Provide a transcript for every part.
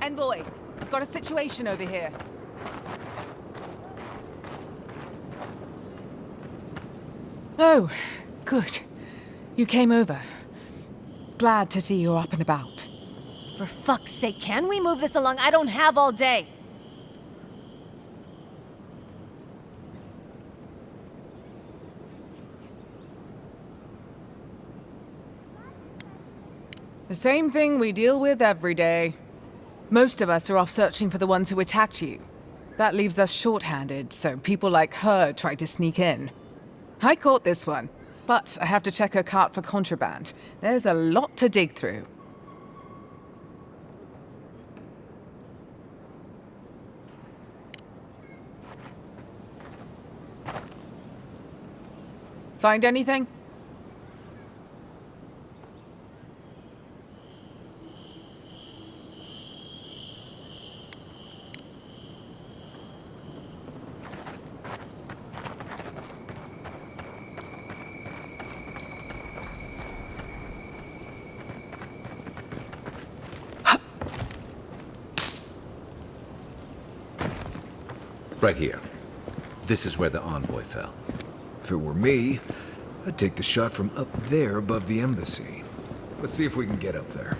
Envoy, got a situation over here. Oh, good. You came over. Glad to see you're up and about. For fuck's sake, can we move this along? I don't have all day. The same thing we deal with every day. Most of us are off searching for the ones who attacked you. That leaves us short-handed, so people like her try to sneak in. I caught this one, but I have to check her cart for contraband. There's a lot to dig through. Find anything? Right here. This is where the envoy fell. If it were me, I'd take the shot from up there above the embassy. Let's see if we can get up there.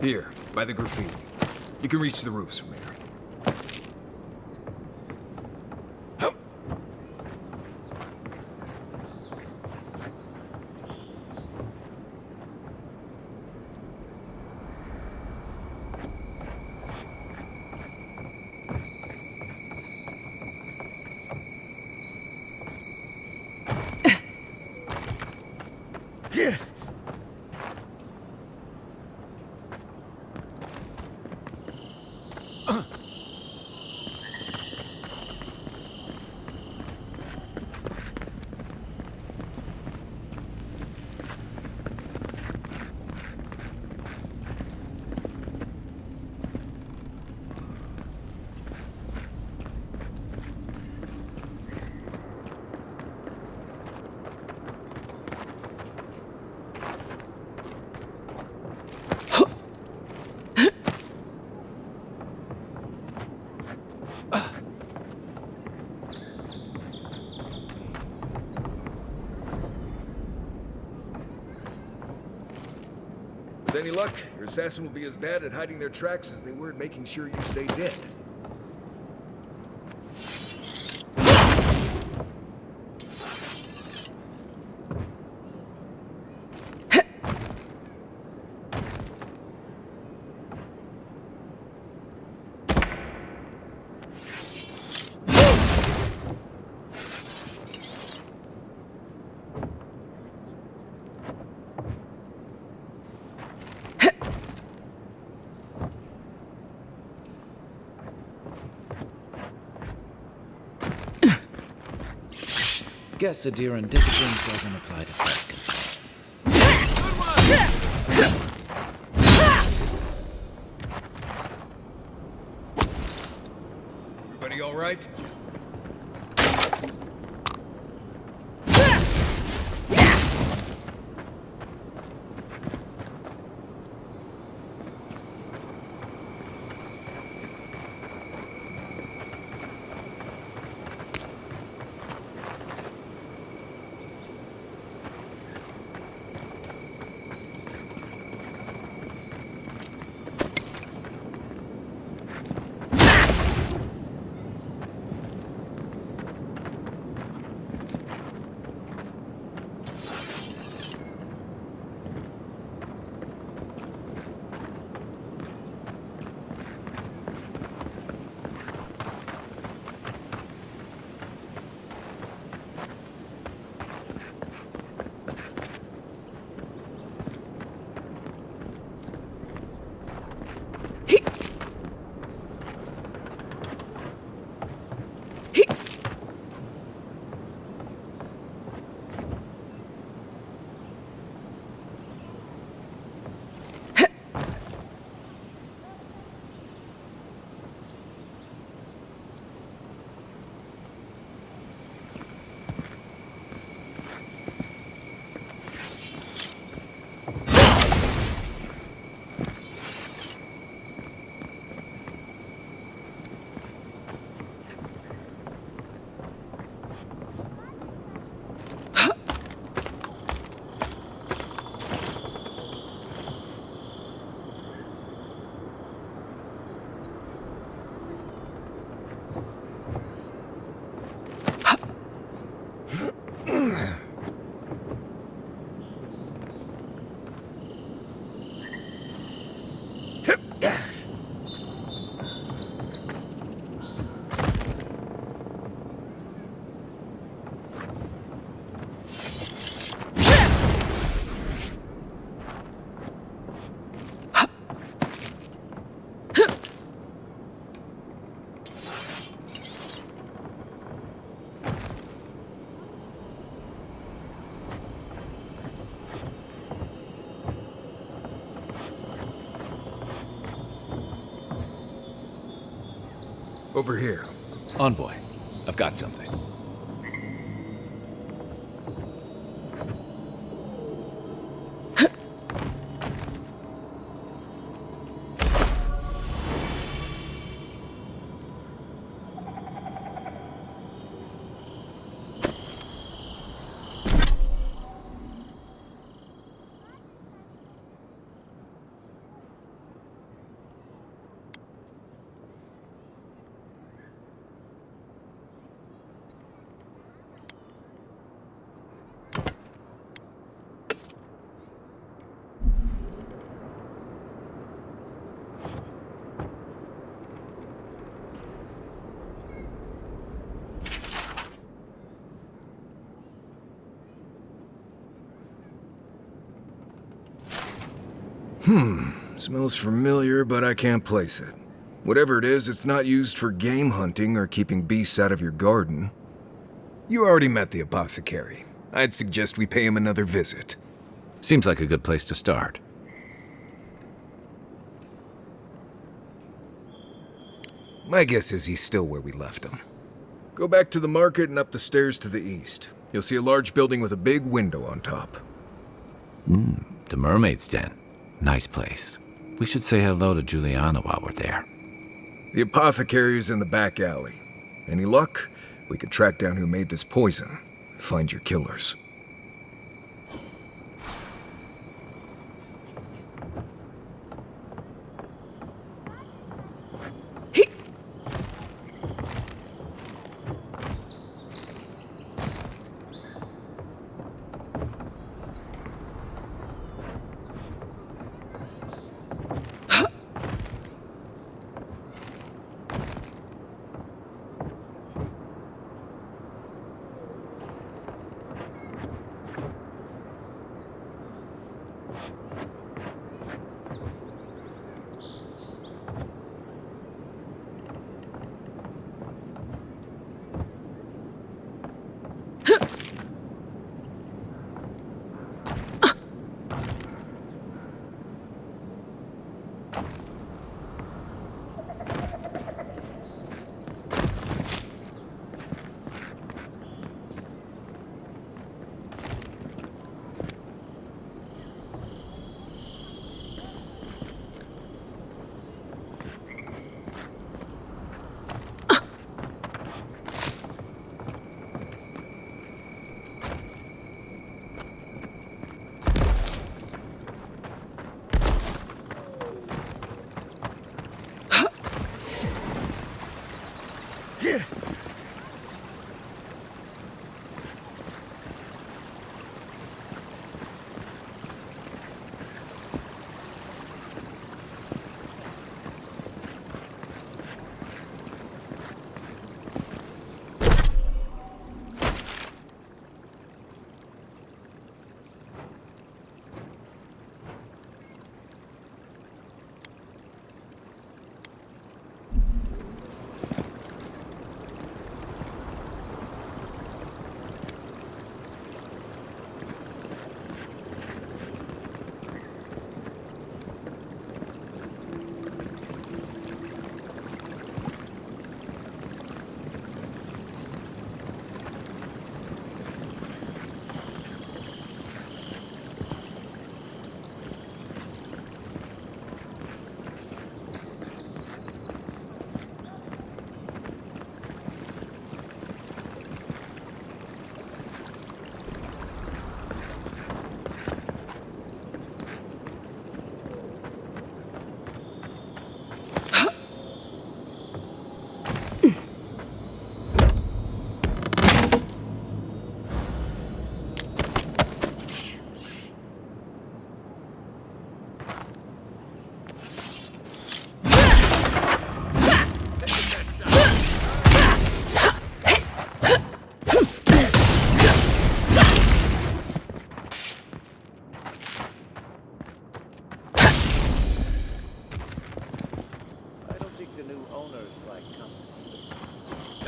Here, by the graffiti. You can reach the roofs from here. Yeah. With any luck, your assassin will be as bad at hiding their tracks as they were at making sure you stay dead. guess a deer in discipline doesn't apply to pest control. Everybody all right? Over here. Envoy, I've got something. Smells familiar, but I can't place it. Whatever it is, it's not used for game hunting or keeping beasts out of your garden. You already met the apothecary. I'd suggest we pay him another visit. Seems like a good place to start. My guess is he's still where we left him. Go back to the market and up the stairs to the east. You'll see a large building with a big window on top. The Mermaid's Den. Nice place. We should say hello to Juliana while we're there. The apothecary is in the back alley. Any luck? We can track down who made this poison. Find your killers.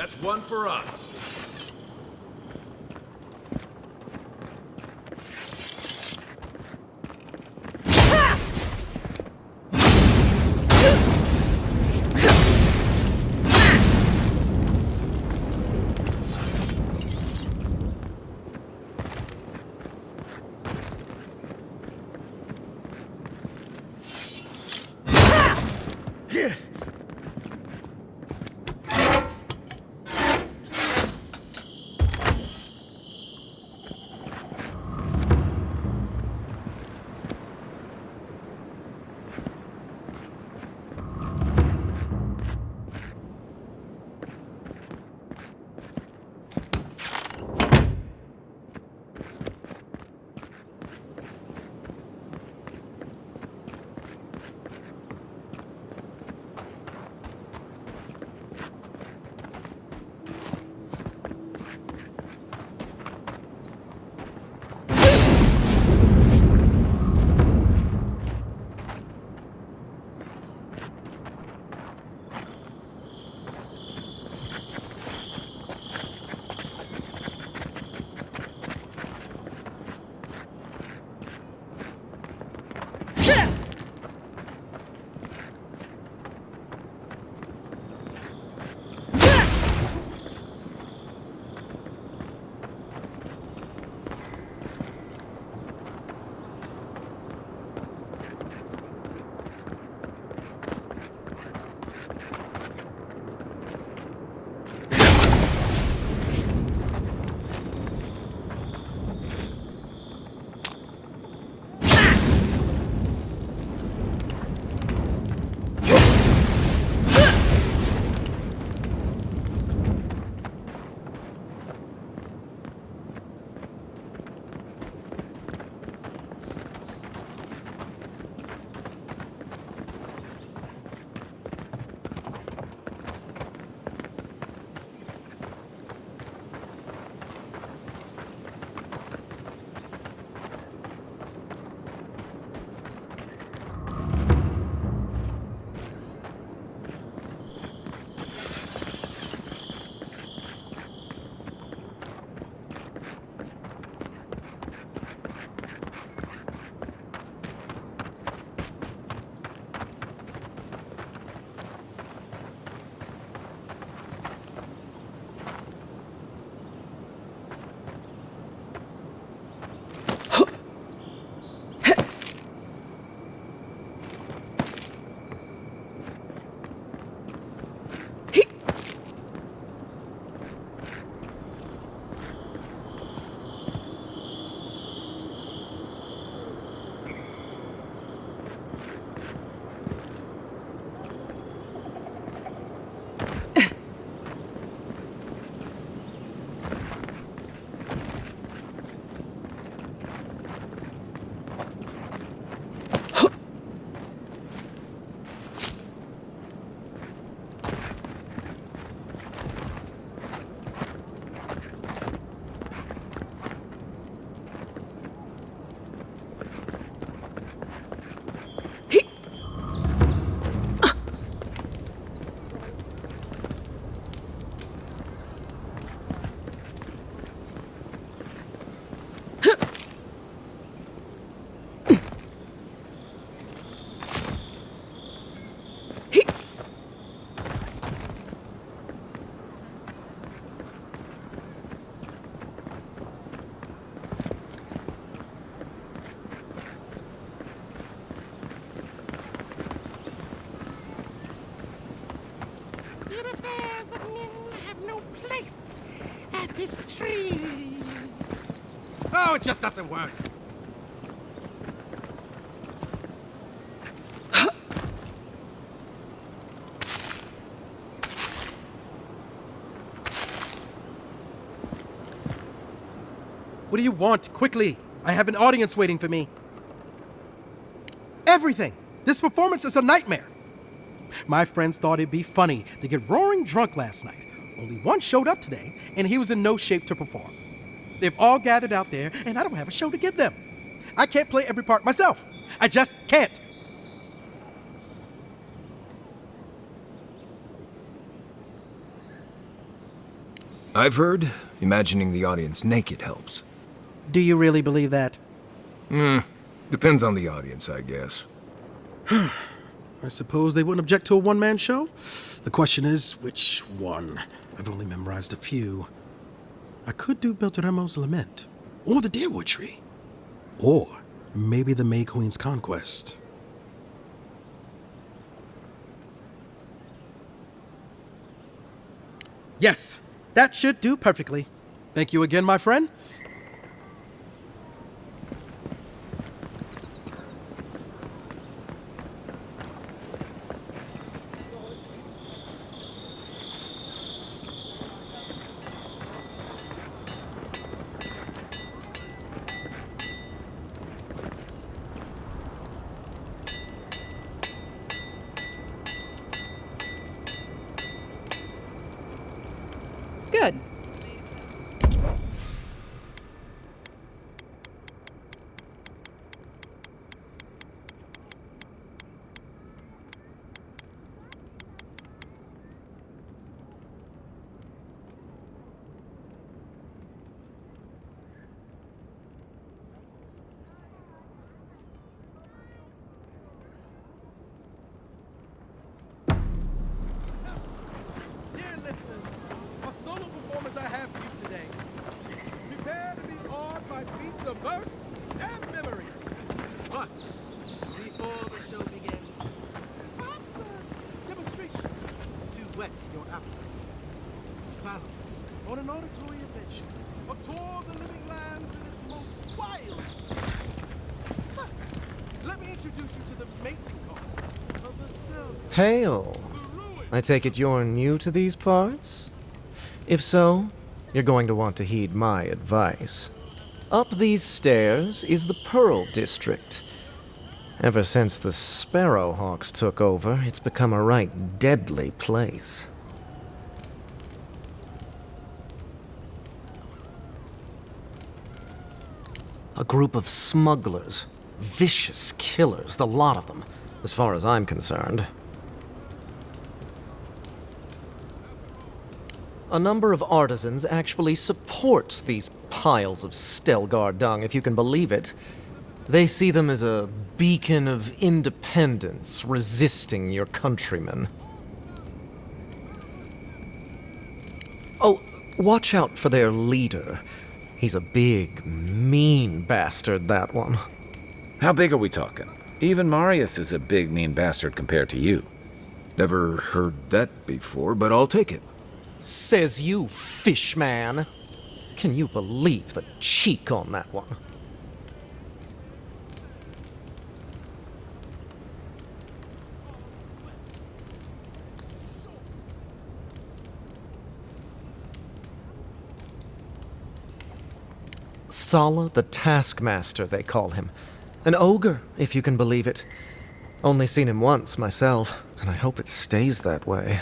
That's one for us. This tree. Oh, it just doesn't work. What do you want? Quickly! I have an audience waiting for me. Everything! This performance is a nightmare. My friends thought it'd be funny to get roaring drunk last night. Only one showed up today, and he was in no shape to perform. They've all gathered out there, and I don't have a show to give them. I can't play every part myself. I just can't. I've heard imagining the audience naked helps. Do you really believe that? Depends on the audience, I guess. I suppose they wouldn't object to a one-man show? The question is, which one? I've only memorized a few. I could do Beltramo's Lament, or the Deerwood Tree, or maybe the May Queen's Conquest. Yes, that should do perfectly. Thank you again, my friend. Good. Dear listeners, a solo performance I have for you today. Prepare to be awed by feats of verse and memory. But before the show begins, perhaps a demonstration to whet your appetites. Follow me on an auditory adventure, a tour of the living lands in its most wild places. First, let me introduce you to the mating call of the stone. Hail. I take it you're new to these parts? If so, you're going to want to heed my advice. Up these stairs is the Pearl District. Ever since the Sparrowhawks took over, it's become a right deadly place. A group of smugglers, vicious killers, the lot of them, as far as I'm concerned. A number of artisans actually support these piles of Stelgar dung, if you can believe it. They see them as a beacon of independence, resisting your countrymen. Oh, watch out for their leader. He's a big, mean bastard, that one. How big are we talking? Even Marius is a big, mean bastard compared to you. Never heard that before, but I'll take it. Says you, fishman. Can you believe the cheek on that one? Thala the Taskmaster, they call him. An ogre, if you can believe it. Only seen him once, myself, and I hope it stays that way.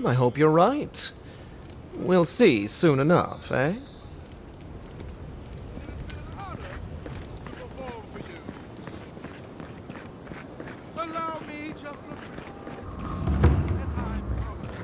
I hope you're right. We'll see soon enough, eh? Allow me just a and I promise.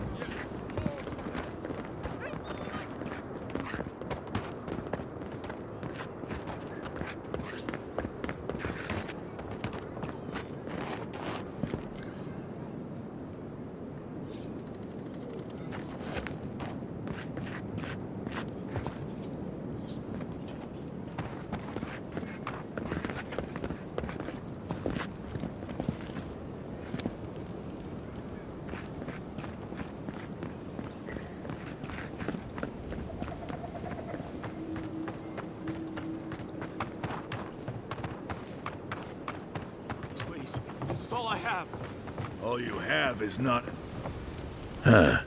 That's all I have. All you have is not... Huh.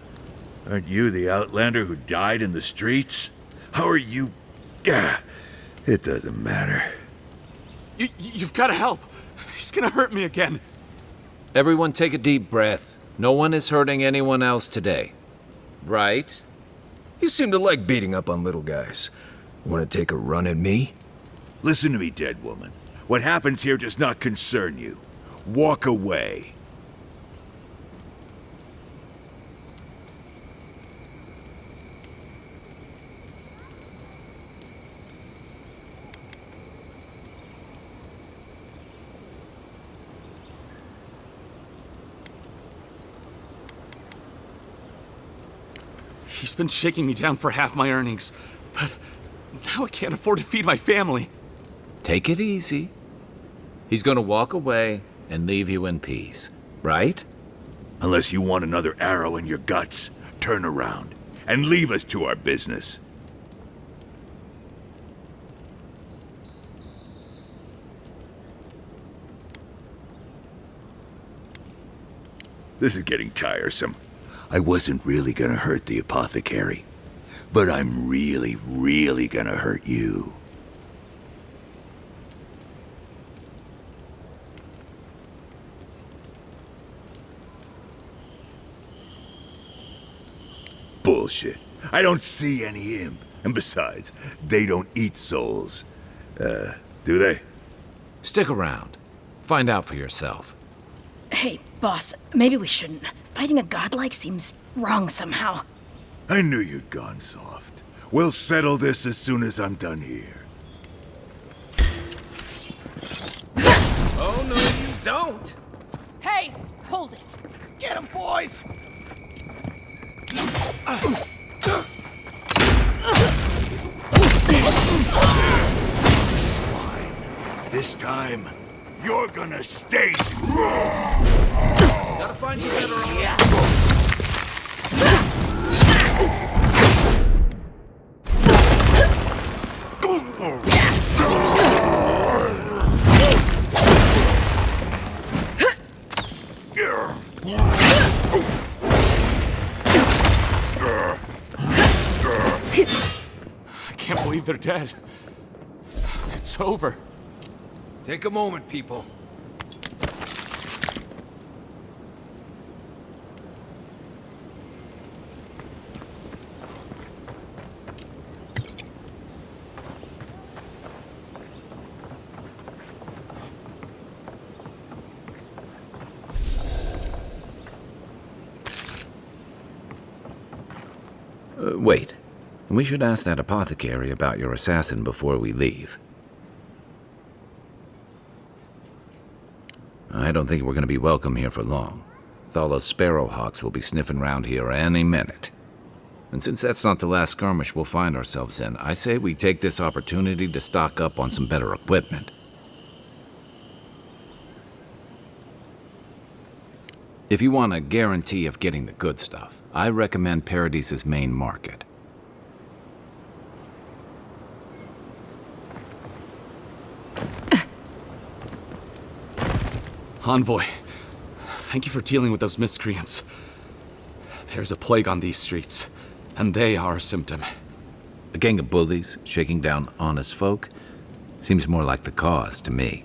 Aren't you the outlander who died in the streets? How are you... Gah. It doesn't matter. You've got to help. He's gonna hurt me again. Everyone take a deep breath. No one is hurting anyone else today. Right? You seem to like beating up on little guys. Want to take a run at me? Listen to me, dead woman. What happens here does not concern you. Walk away. He's been shaking me down for half my earnings, but now I can't afford to feed my family. Take it easy. He's gonna walk away and leave you in peace, right? Unless you want another arrow in your guts, turn around and leave us to our business. This is getting tiresome. I wasn't really gonna hurt the apothecary, but I'm really, really gonna hurt you. Bullshit. I don't see any imp. And besides, they don't eat souls. Do they? Stick around. Find out for yourself. Hey, boss, maybe we shouldn't. Fighting a godlike seems wrong somehow. I knew you'd gone soft. We'll settle this as soon as I'm done here. Oh, no, you don't! Hey, hold it. Get him, boys! Swine. This time, you're gonna stay. Gotta find you better. I can't believe they're dead. It's over. Take a moment, people. Wait. We should ask that apothecary about your assassin before we leave. I don't think we're going to be welcome here for long. Thala's sparrowhawks will be sniffing round here any minute. And since that's not the last skirmish we'll find ourselves in, I say we take this opportunity to stock up on some better equipment. If you want a guarantee of getting the good stuff, I recommend Paradis's main market. Envoy, thank you for dealing with those miscreants. There's a plague on these streets, and they are a symptom. A gang of bullies shaking down honest folk seems more like the cause to me.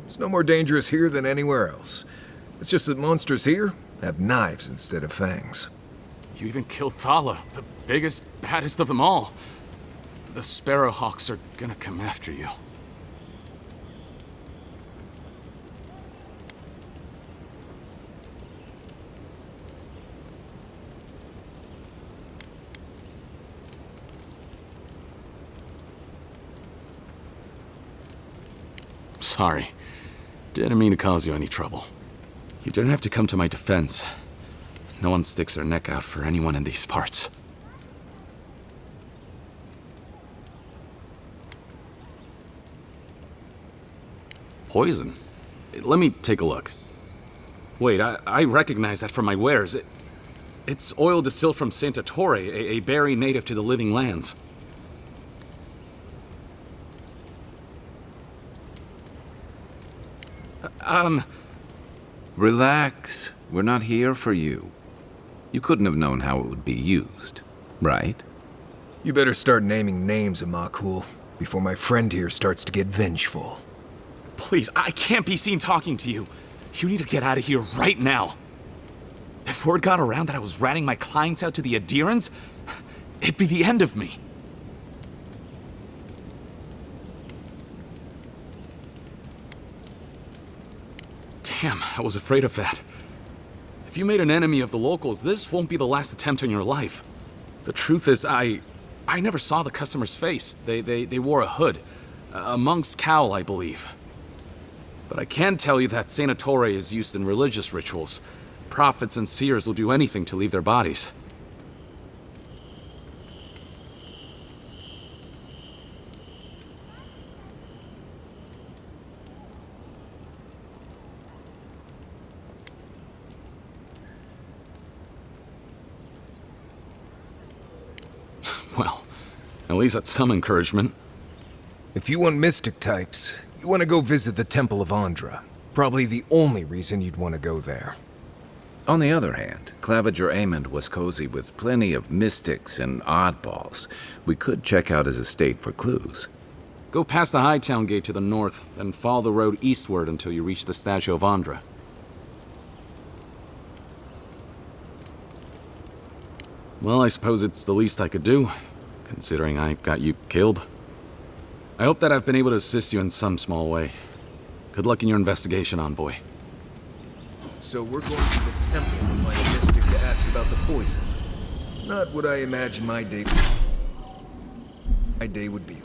It's no more dangerous here than anywhere else. It's just that monsters here have knives instead of fangs. You even killed Thala, the biggest, baddest of them all. The sparrowhawks are gonna come after you. Sorry. Didn't mean to cause you any trouble. You didn't have to come to my defense. No one sticks their neck out for anyone in these parts. Poison? Let me take a look. Wait, I recognize that from my wares. It's oil distilled from Santa Torre, a berry native to the Living Lands. Relax. We're not here for you. You couldn't have known how it would be used, right? You better start naming names, Amakul, before my friend here starts to get vengeful. Please, I can't be seen talking to you. You need to get out of here right now. If word got around that I was ratting my clients out to the Adherents, it'd be the end of me. Damn, I was afraid of that. If you made an enemy of the locals, this won't be the last attempt on your life. The truth is, I never saw the customer's face. They wore a hood. A monk's cowl, I believe. But I can tell you that Saint Ettore is used in religious rituals. Prophets and seers will do anything to leave their bodies. Well, at least that's some encouragement. If you want mystic types, you want to go visit the Temple of Andra. Probably the only reason you'd want to go there. On the other hand, Claviger Amond was cozy with plenty of mystics and oddballs. We could check out his estate for clues. Go past the Hightown Gate to the north, then follow the road eastward until you reach the statue of Andra. Well, I suppose it's the least I could do, considering I got you killed. I hope that I've been able to assist you in some small way. Good luck in your investigation, Envoy. So we're going to the temple to find a mystic to ask about the poison. Not what I imagined my day would be like.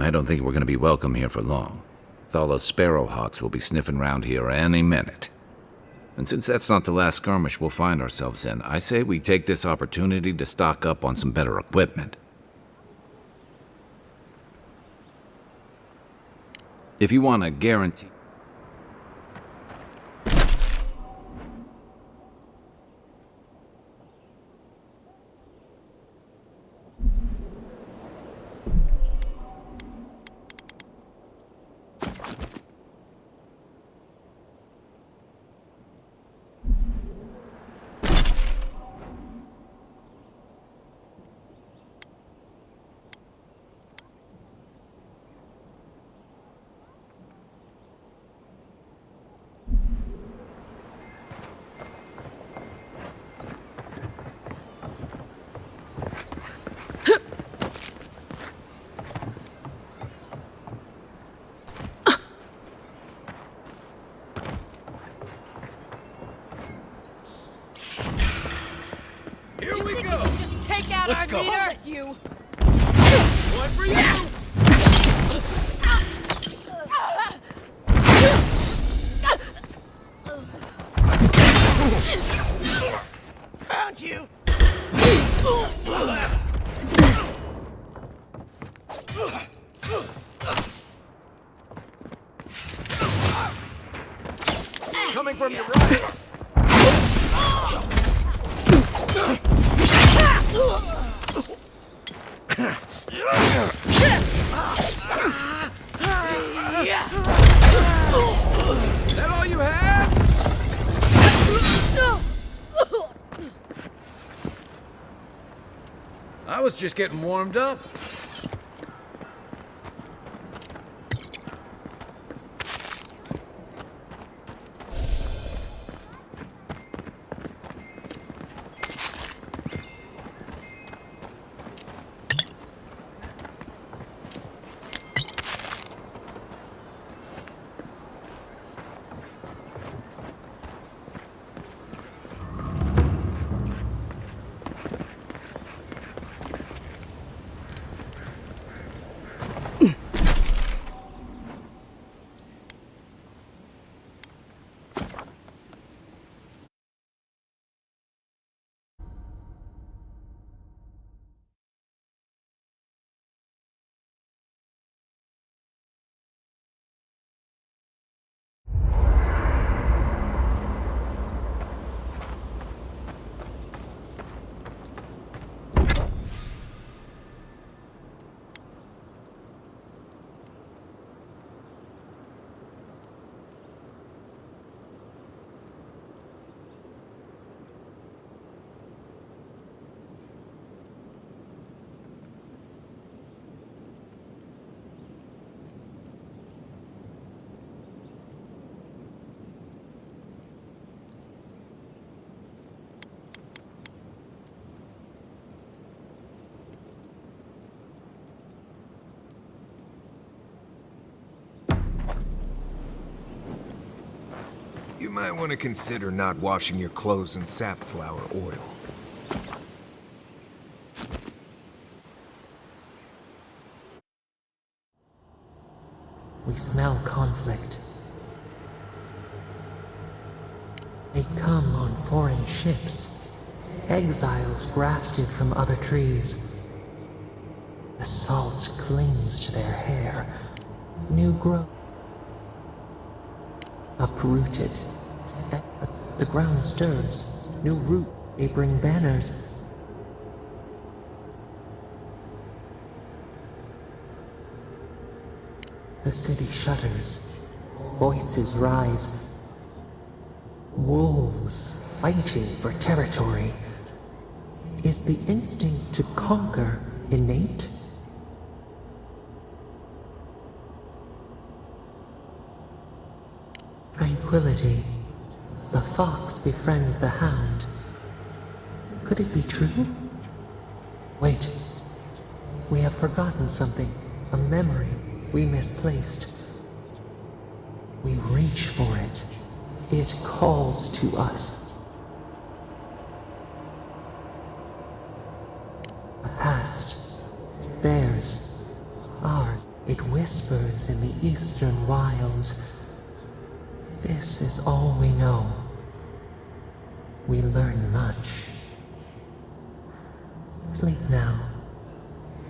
I don't think we're going to be welcome here for long. Thalla's sparrowhawks will be sniffing round here any minute. And since that's not the last skirmish we'll find ourselves in, I say we take this opportunity to stock up on some better equipment. If you want a guarantee... Take out our leader! You! One for you! Found you! Coming from your right! Is that all you had? I was just getting warmed up. You might want to consider not washing your clothes in safflower oil. We smell conflict. They come on foreign ships, exiles grafted from other trees. The salt clings to their hair, new growth. Uprooted. The ground stirs, new root, they bring banners. The city shudders, voices rise. Wolves fighting for territory. Is the instinct to conquer innate? Tranquility. The fox befriends the hound. Could it be true? Wait. We have forgotten something. A memory we misplaced. We reach for it. It calls to us. A past. Theirs. Ours. It This is all we know. We learn much. Sleep now.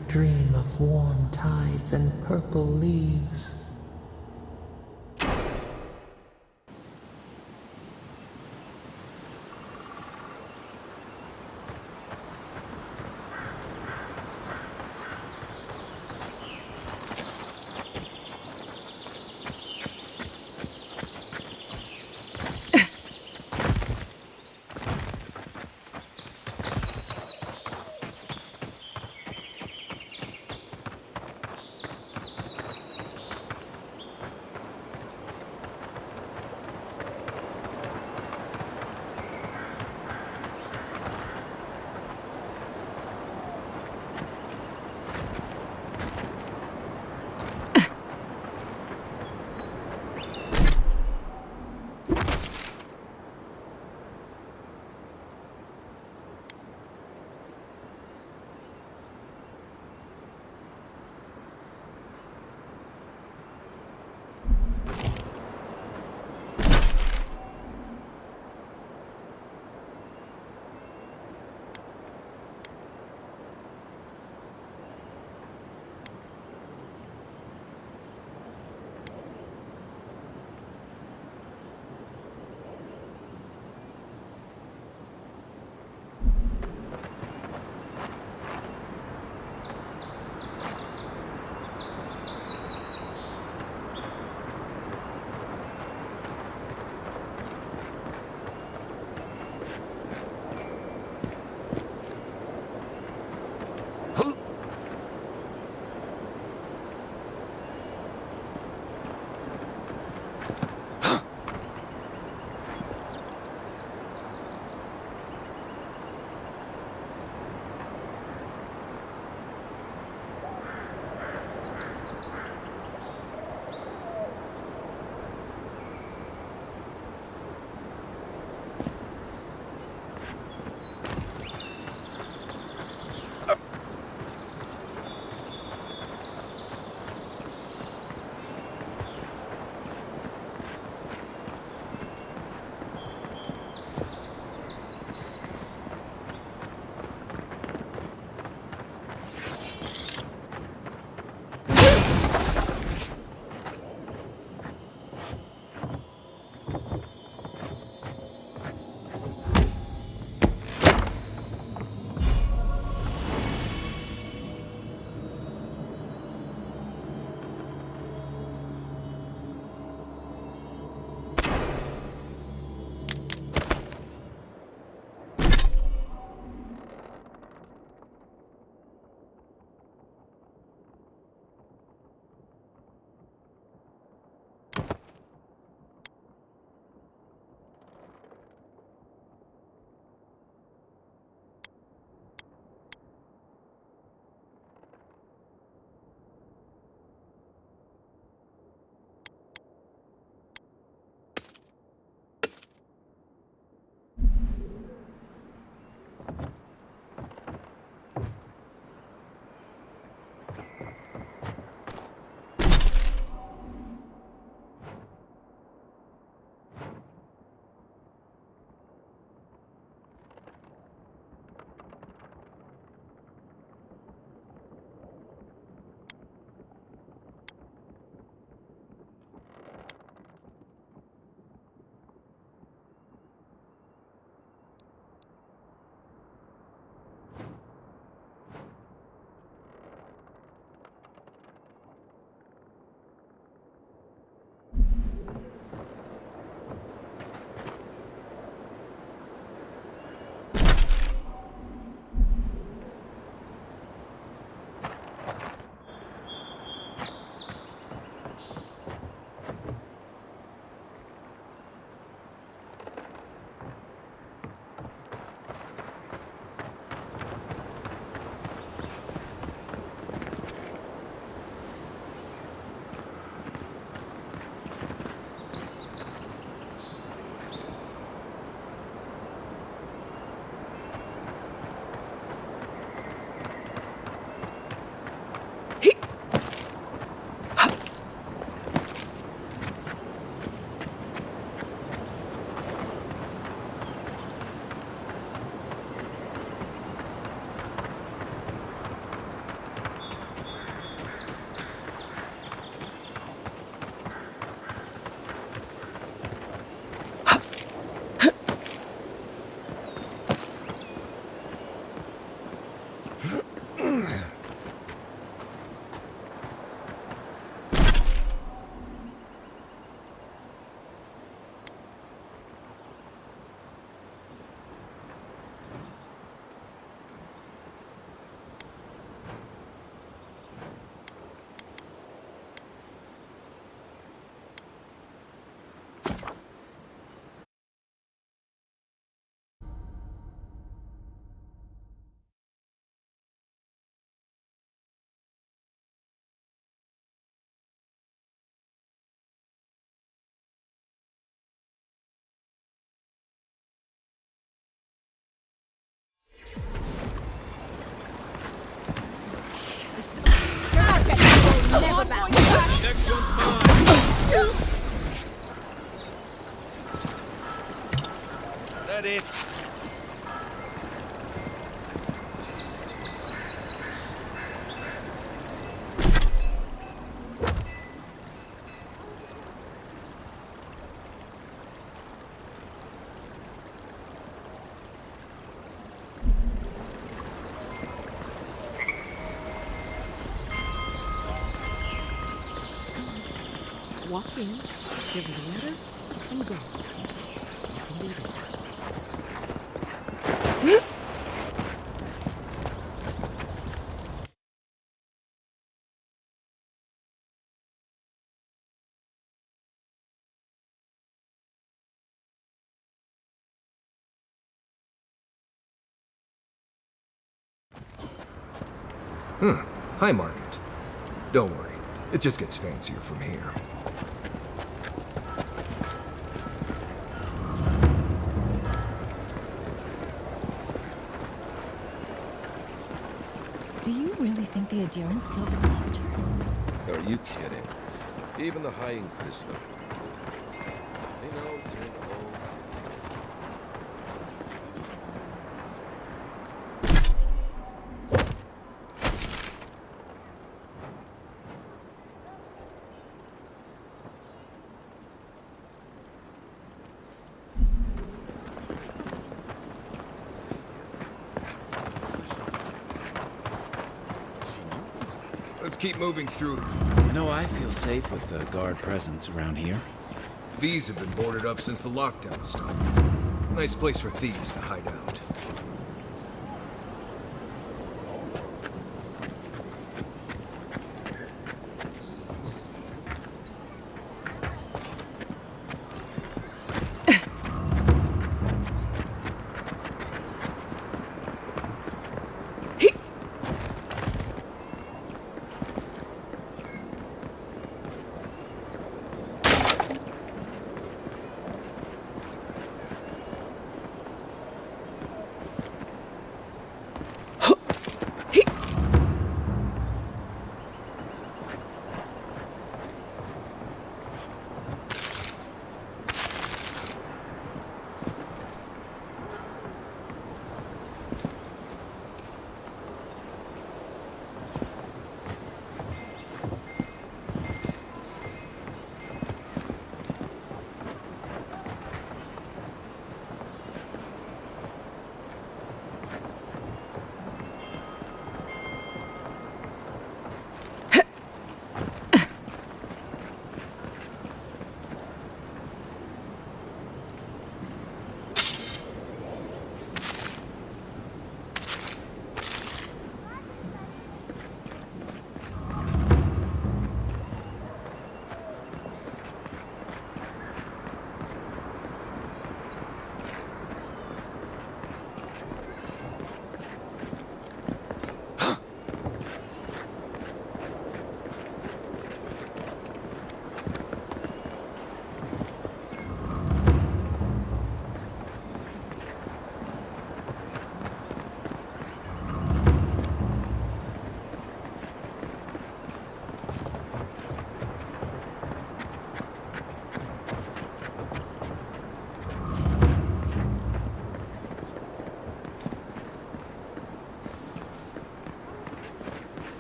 Dream of warm tides and purple leaves. heard it. Walk in, give the letter, and go. You can do this. Hi, Margaret. Don't worry. It just gets fancier from here. Do you really think the adherents killed the Claviger? Are you kidding? Even the High Inquisitor. They know to the whole Let's keep moving through. You know, I feel safe with the guard presence around here. These have been boarded up since the lockdown started. Nice place for thieves to hide out.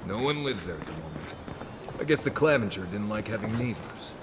No one lives there at the moment. I guess the Claviger didn't like having neighbors.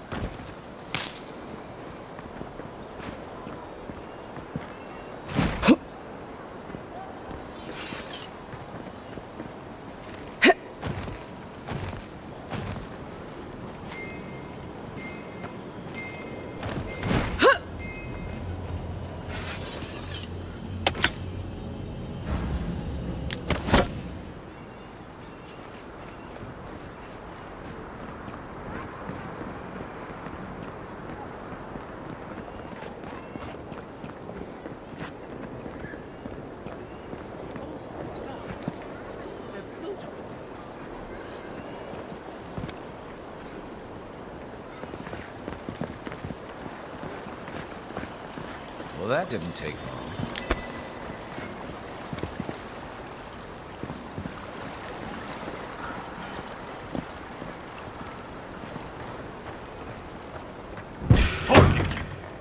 Well, that didn't take long.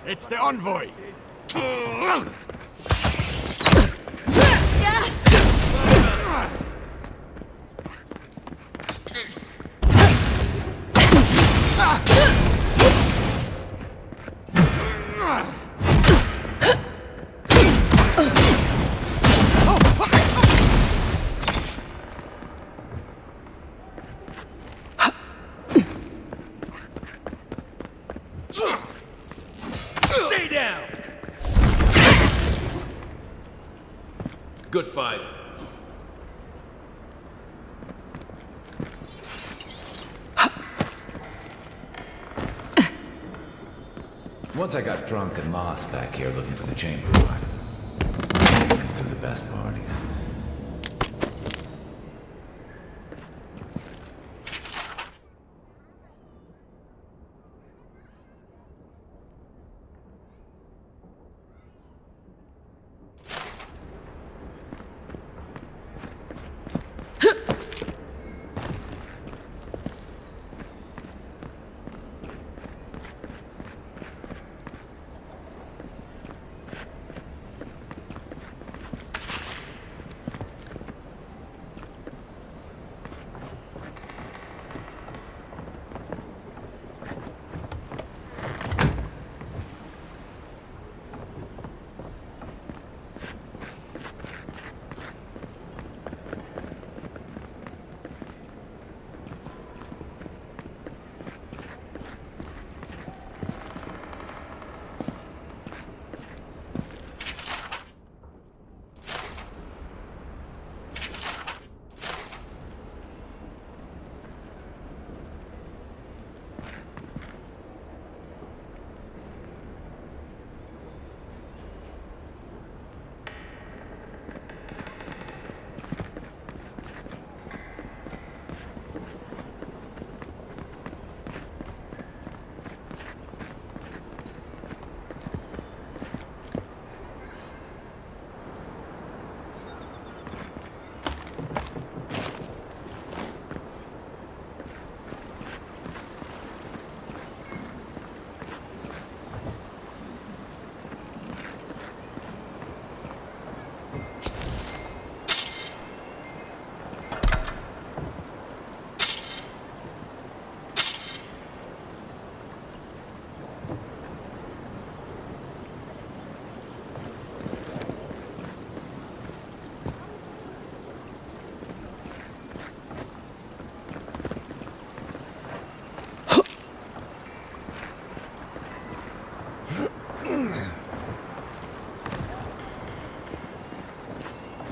It's the envoy! Stay down! Good fight. Once I got drunk and lost back here looking for the chamber run. Looking through the best parties.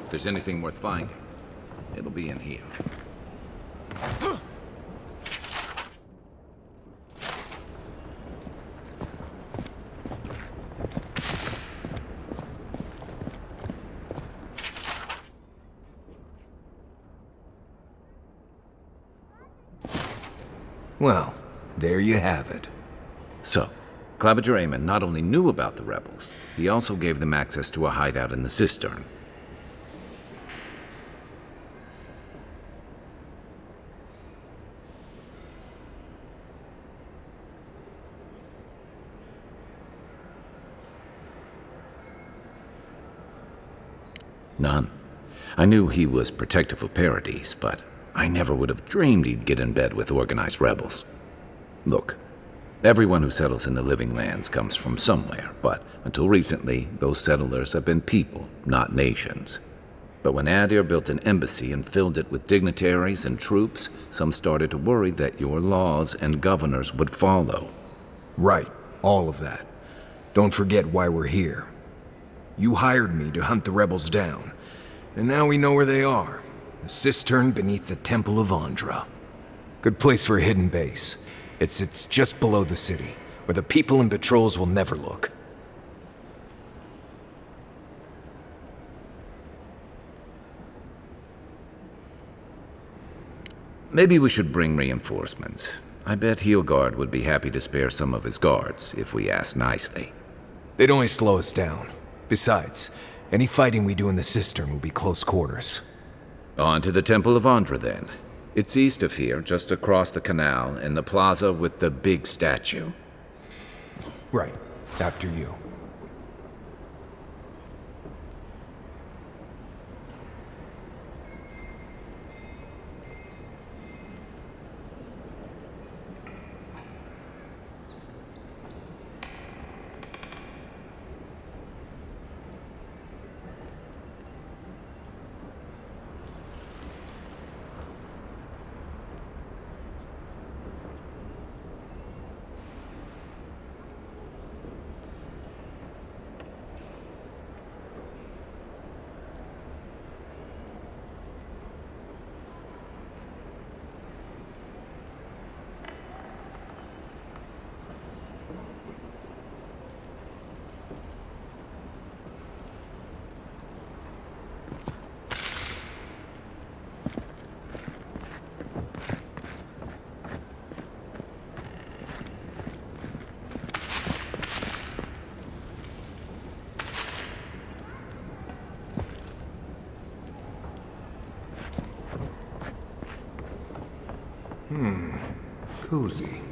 If there's anything worth finding, it'll be in here. Well, there you have it. So, Claviger Amon not only knew about the rebels, he also gave them access to a hideout in the cistern. None. I knew he was protective of Paradise, but I never would have dreamed he'd get in bed with organized rebels. Look, everyone who settles in the Living Lands comes from somewhere, but until recently, those settlers have been people, not nations. But when Adir built an embassy and filled it with dignitaries and troops, some started to worry that your laws and governors would follow. Right, all of that. Don't forget why we're here. You hired me to hunt the rebels down, and now we know where they are. The cistern beneath the Temple of Andra. Good place for a hidden base. It sits just below the city, where the people and patrols will never look. Maybe we should bring reinforcements. I bet Heelguard would be happy to spare some of his guards, if we ask nicely. They'd only slow us down. Besides, any fighting we do in the cistern will be close quarters. On to the Temple of Andra, then. It's east of here, just across the canal, in the plaza with the big statue. Right. After you. cozy.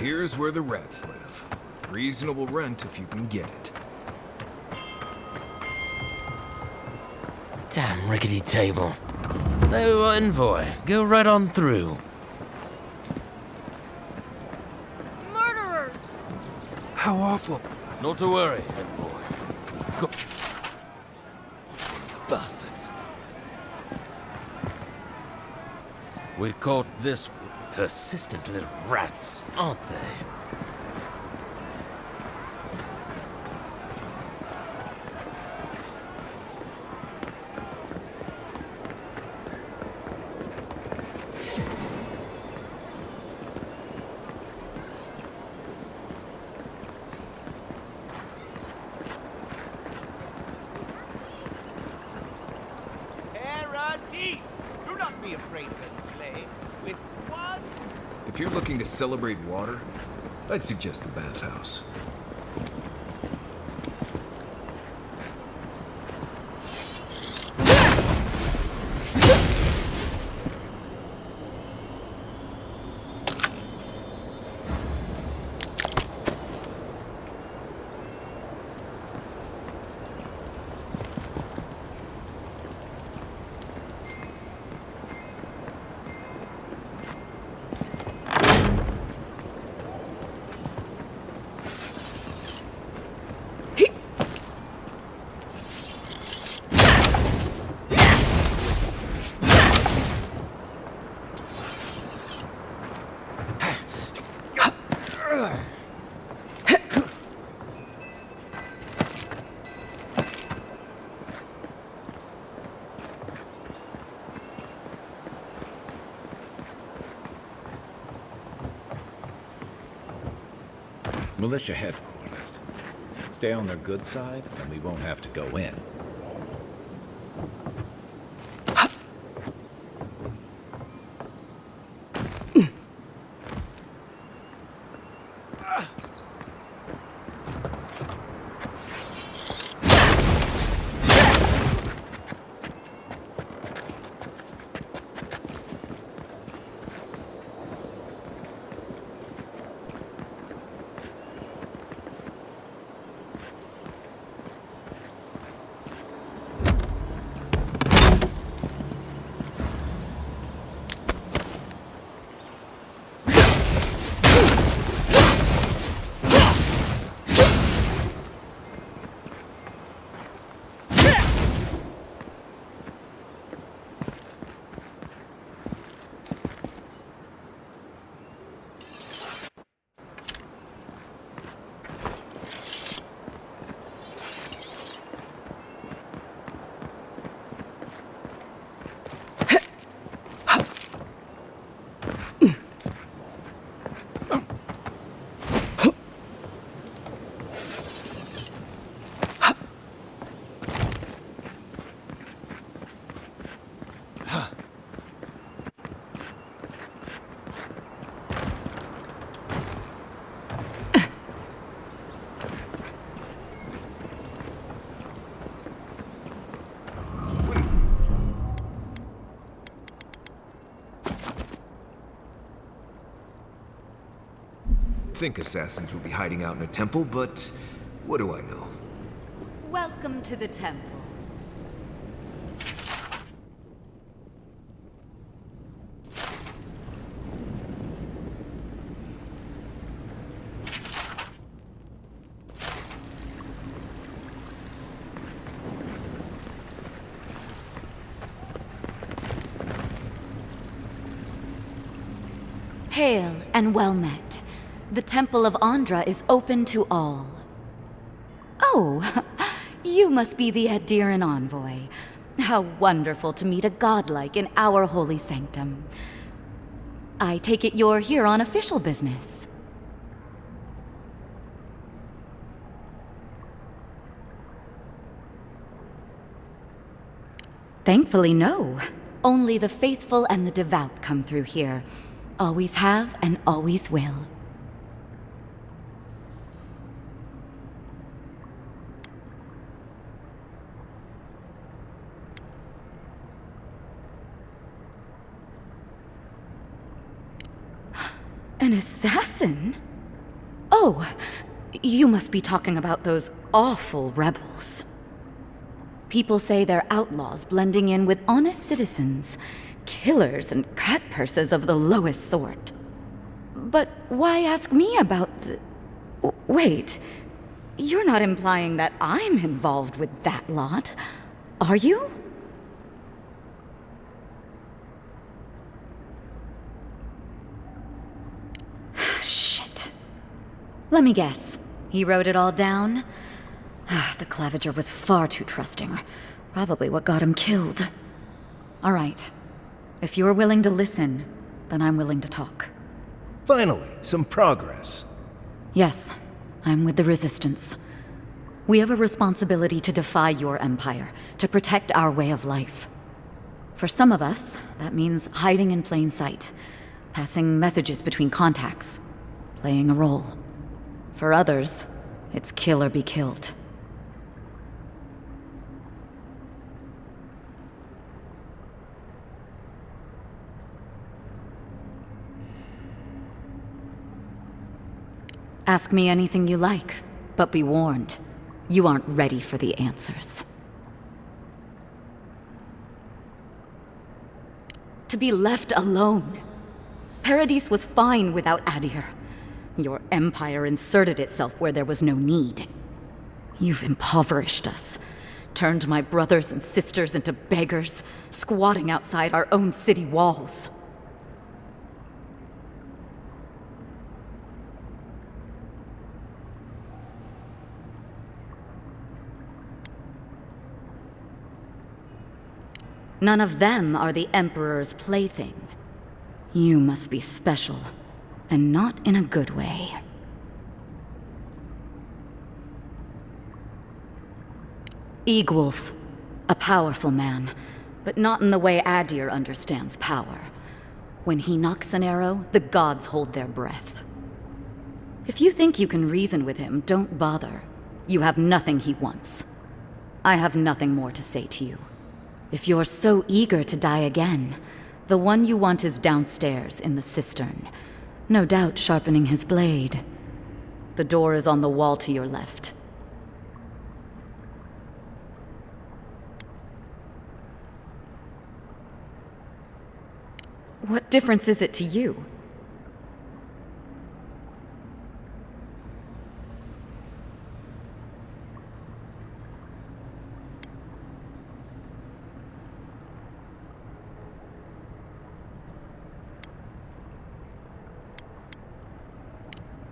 Here's where the rats live. Reasonable rent if you can get it. Damn rickety table. No envoy. Go right on through. Murderers! How awful. Not to worry, envoy. Go. Bastards. We caught this persistent little rats, aren't they? Paradise! Do not be afraid to play with one. If you're looking to celebrate water, I'd suggest the bathhouse. Militia headquarters. Stay on their good side, and we won't have to go in. Think assassins would be hiding out in a temple, but what do I know? Welcome to the temple. Hail and well met. The Temple of Andra is open to all. Oh, you must be the Adiran envoy. How wonderful to meet a godlike in our holy sanctum. I take it you're here on official business. Thankfully, no. Only the faithful and the devout come through here. Always have and always will. An assassin? Oh, you must be talking about those awful rebels. People say they're outlaws blending in with honest citizens, killers and cutpurses of the lowest sort. But why ask me about the... Wait, you're not implying that I'm involved with that lot, are you? Let me guess. He wrote it all down? The Claviger was far too trusting. Probably what got him killed. All right. If you're willing to listen, then I'm willing to talk. Finally, some progress. Yes, I'm with the Resistance. We have a responsibility to defy your empire, to protect our way of life. For some of us, that means hiding in plain sight, passing messages between contacts, playing a role. For others, it's kill or be killed. Ask me anything you like, but be warned. You aren't ready for the answers. To be left alone. Paradis was fine without Adir. Your empire inserted itself where there was no need. You've impoverished us, turned my brothers and sisters into beggars, squatting outside our own city walls. None of them are the Emperor's plaything. You must be special, and not in a good way. Eagwolf, a powerful man, but not in the way Adir understands power. When he knocks an arrow, the gods hold their breath. If you think you can reason with him, don't bother. You have nothing he wants. I have nothing more to say to you. If you're so eager to die again, the one you want is downstairs in the cistern, no doubt sharpening his blade. The door is on the wall to your left. What difference is it to you?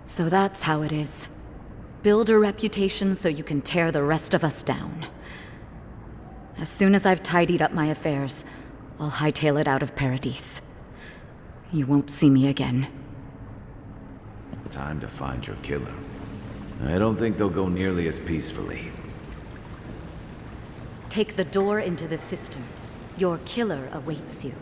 So that's how it is. Build a reputation so you can tear the rest of us down. As soon as I've tidied up my affairs, I'll hightail it out of Paradis. You won't see me again. Time to find your killer. I don't think they'll go nearly as peacefully. Take the door into the cistern. Your killer awaits you.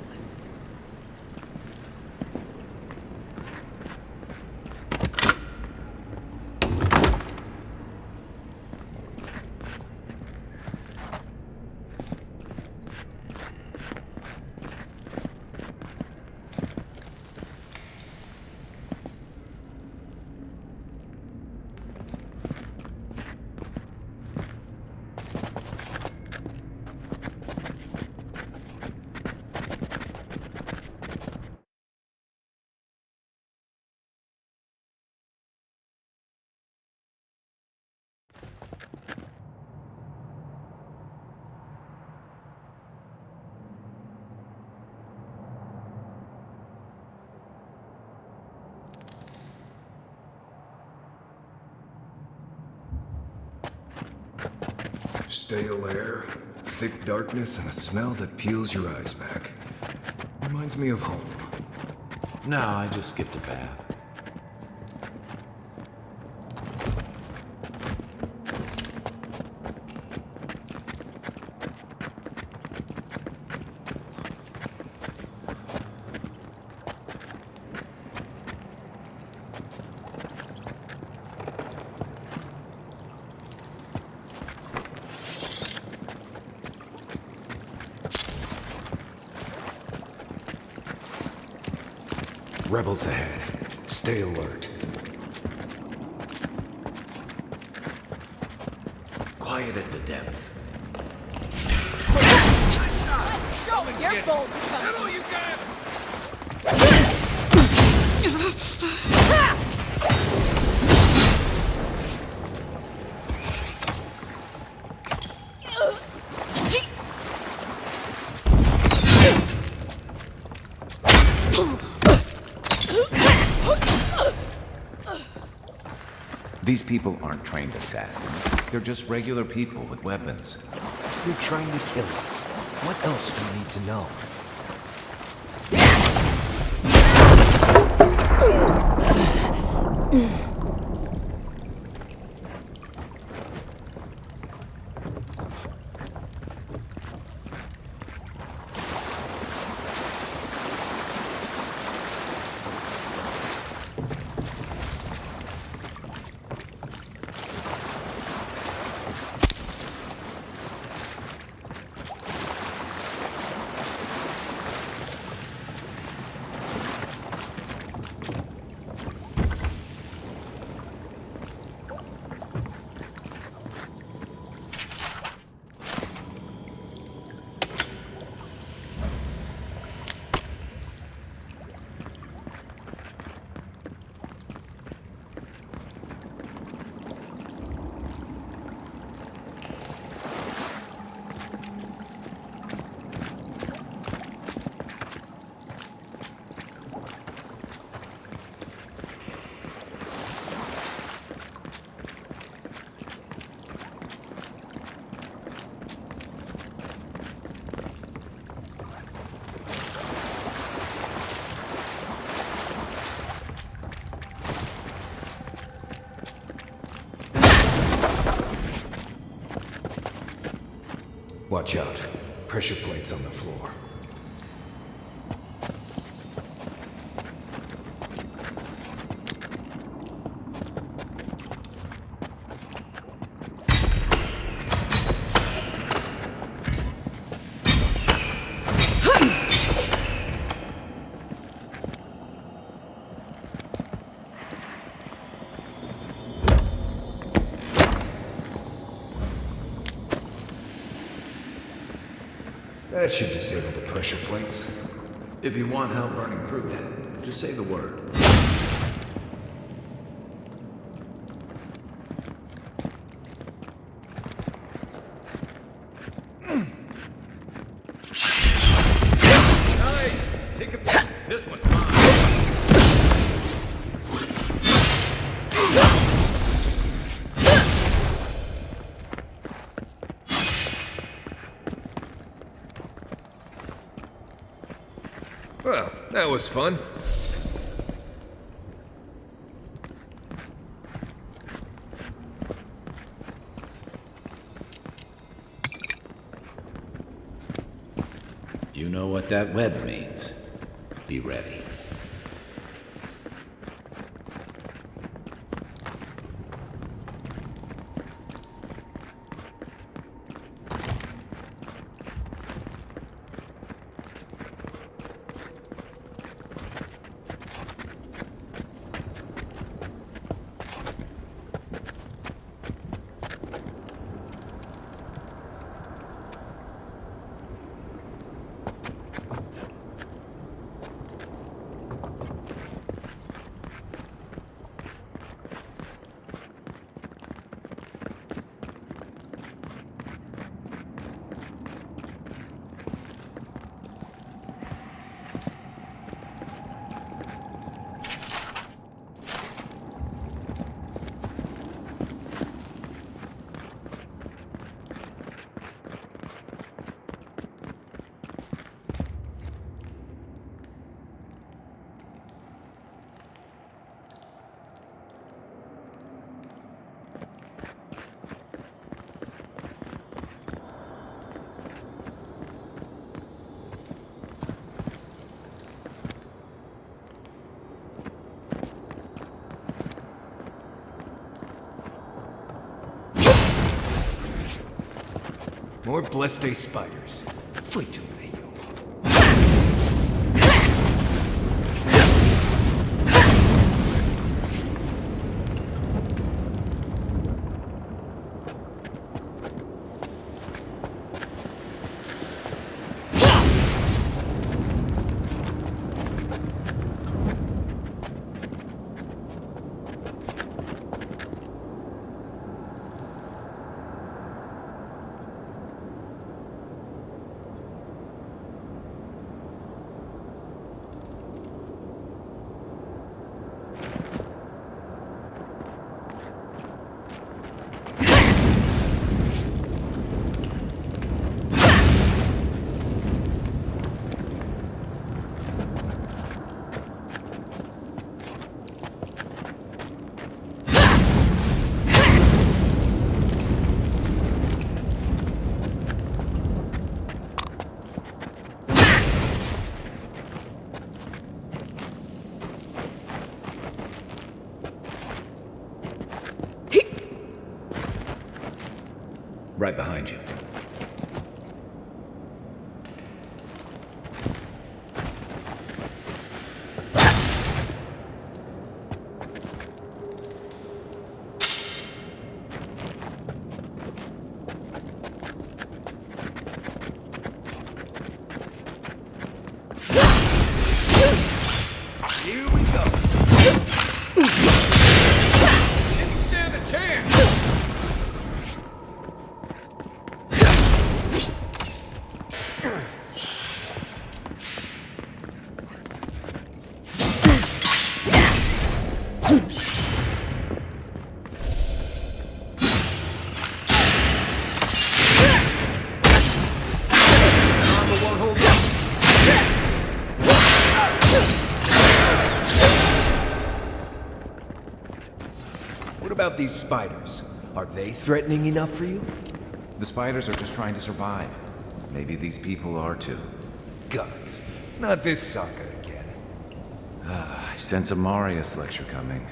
Stale air, thick darkness, and a smell that peels your eyes back. Reminds me of home. No, I just skipped a bath. Rebels ahead. Stay alert. Quiet as the depths. Show you're bold to come. All you got! These people aren't trained assassins. They're just regular people with weapons. You're trying to kill us. What else do you need to know? Watch out. Pressure plates on the floor. That should disable the pressure plates. If you want help burning through that, just say the word. Take a peek. This one's mine. Well, that was fun. You know what that web means. Be ready. More Bleste spiders. Foi too feio. Right behind you. Here we go. Didn't stand a chance. What about these spiders? Are they threatening enough for you? The spiders are just trying to survive. Maybe these people are too. Guts. Not this sucker again. I sense a Marius lecture coming.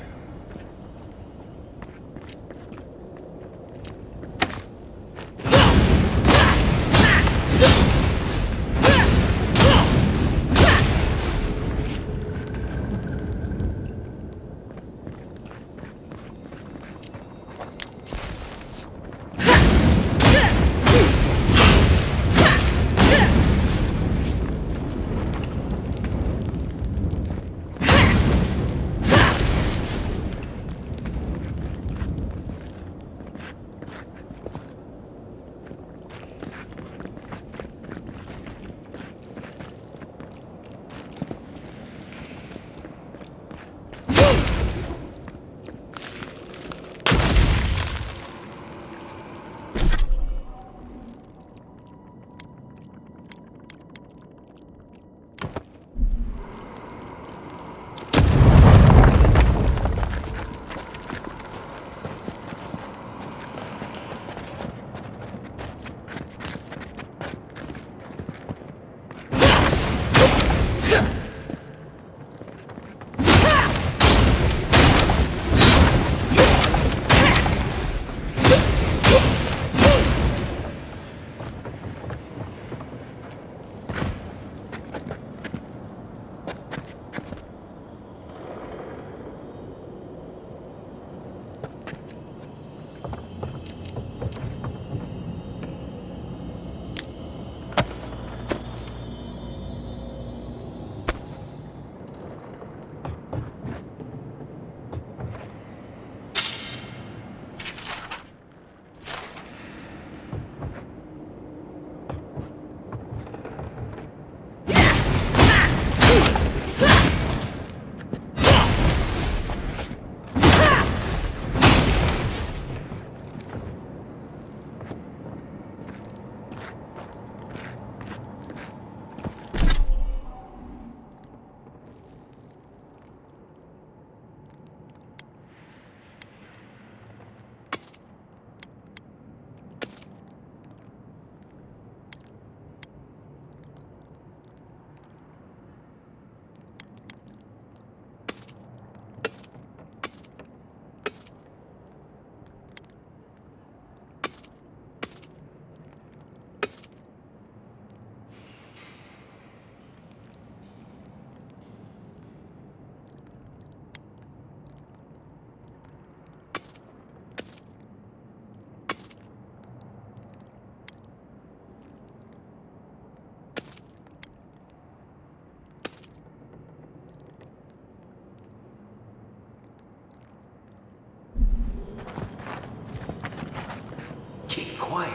Keep quiet.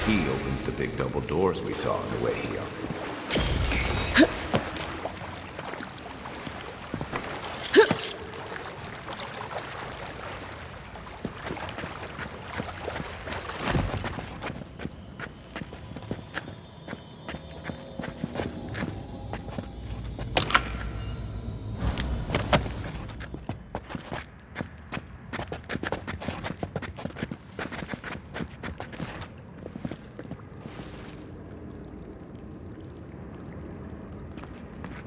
Key opens the big double doors we saw on the way here.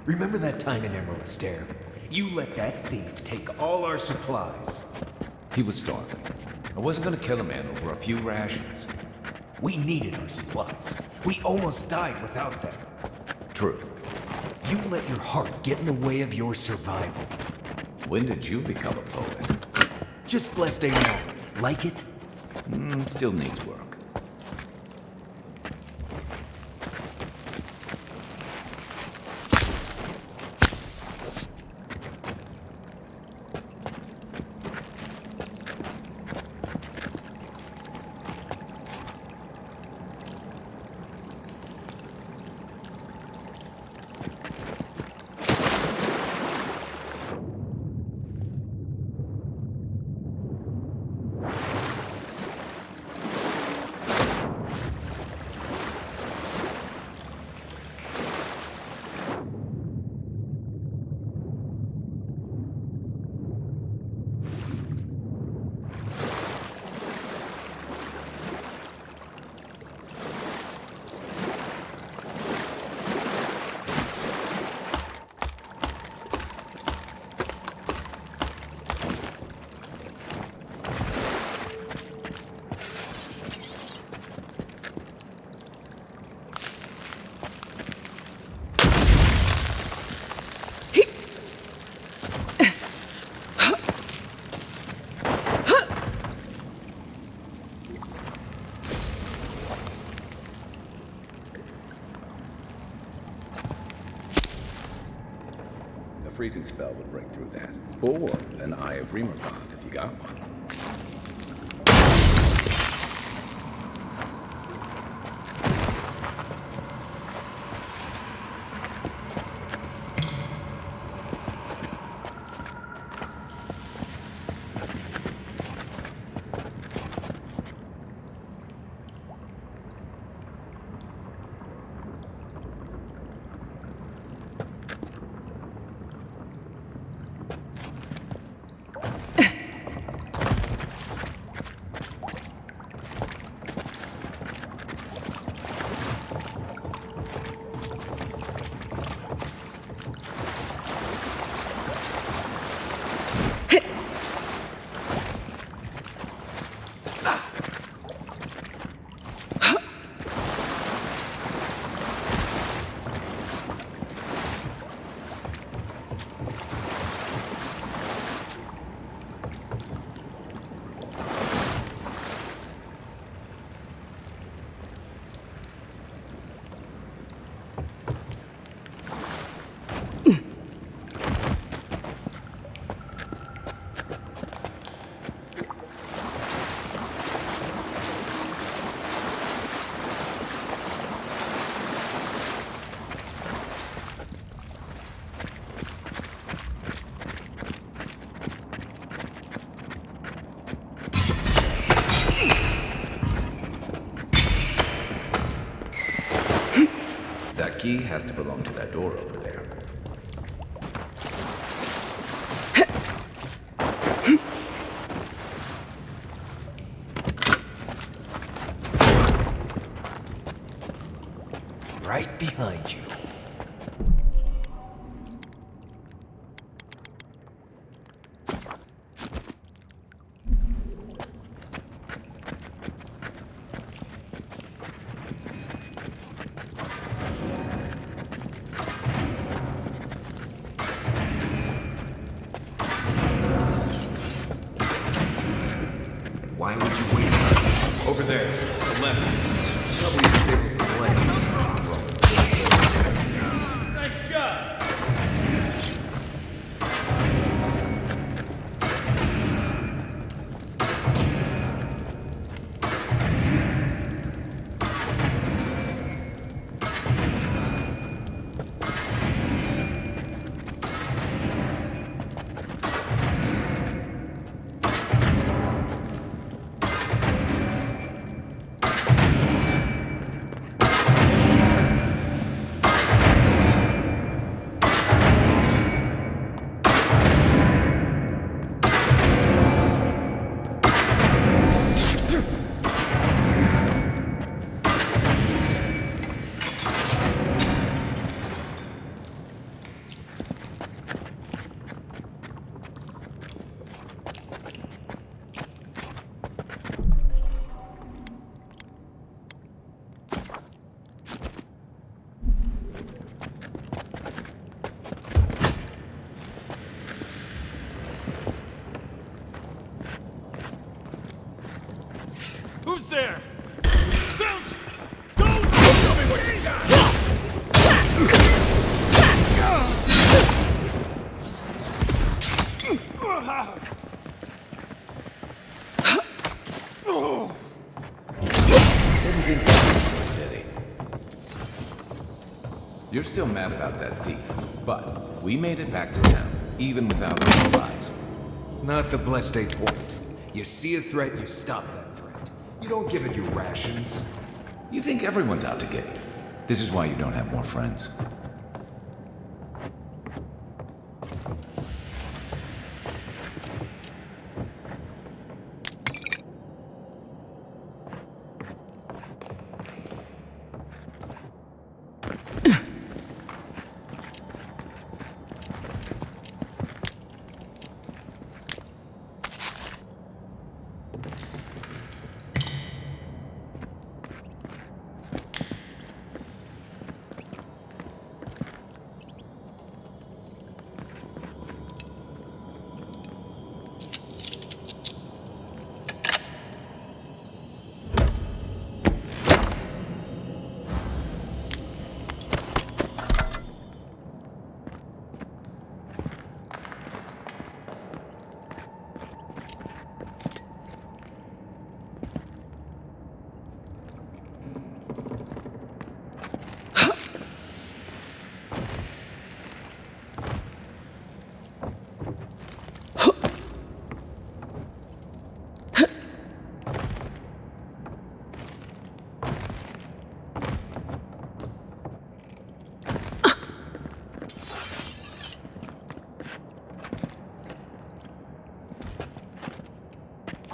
Remember that time in Emerald Stair? You let that thief take all our supplies. He was starving. I wasn't gonna kill a man over a few rations. We needed our supplies. We almost died without them. True. You let your heart get in the way of your survival. When did you become a poet? Just blessed a now. Like it? Still needs work. freezing spell would break through that. Or an Eye of Remergond, if you got one. That key has to belong to that door over there. Right behind you. Why would you waste time? Over there, to the left. Probably disables the blades. Nice job! Who's there? Don't! Don't! Show me what you got! You're still mad about that thief, but we made it back to town, even without the supplies. Not the blessed 8 point. You see a threat, you stop that threat. You don't give it your rations. You think everyone's out to get you. This is why you don't have more friends.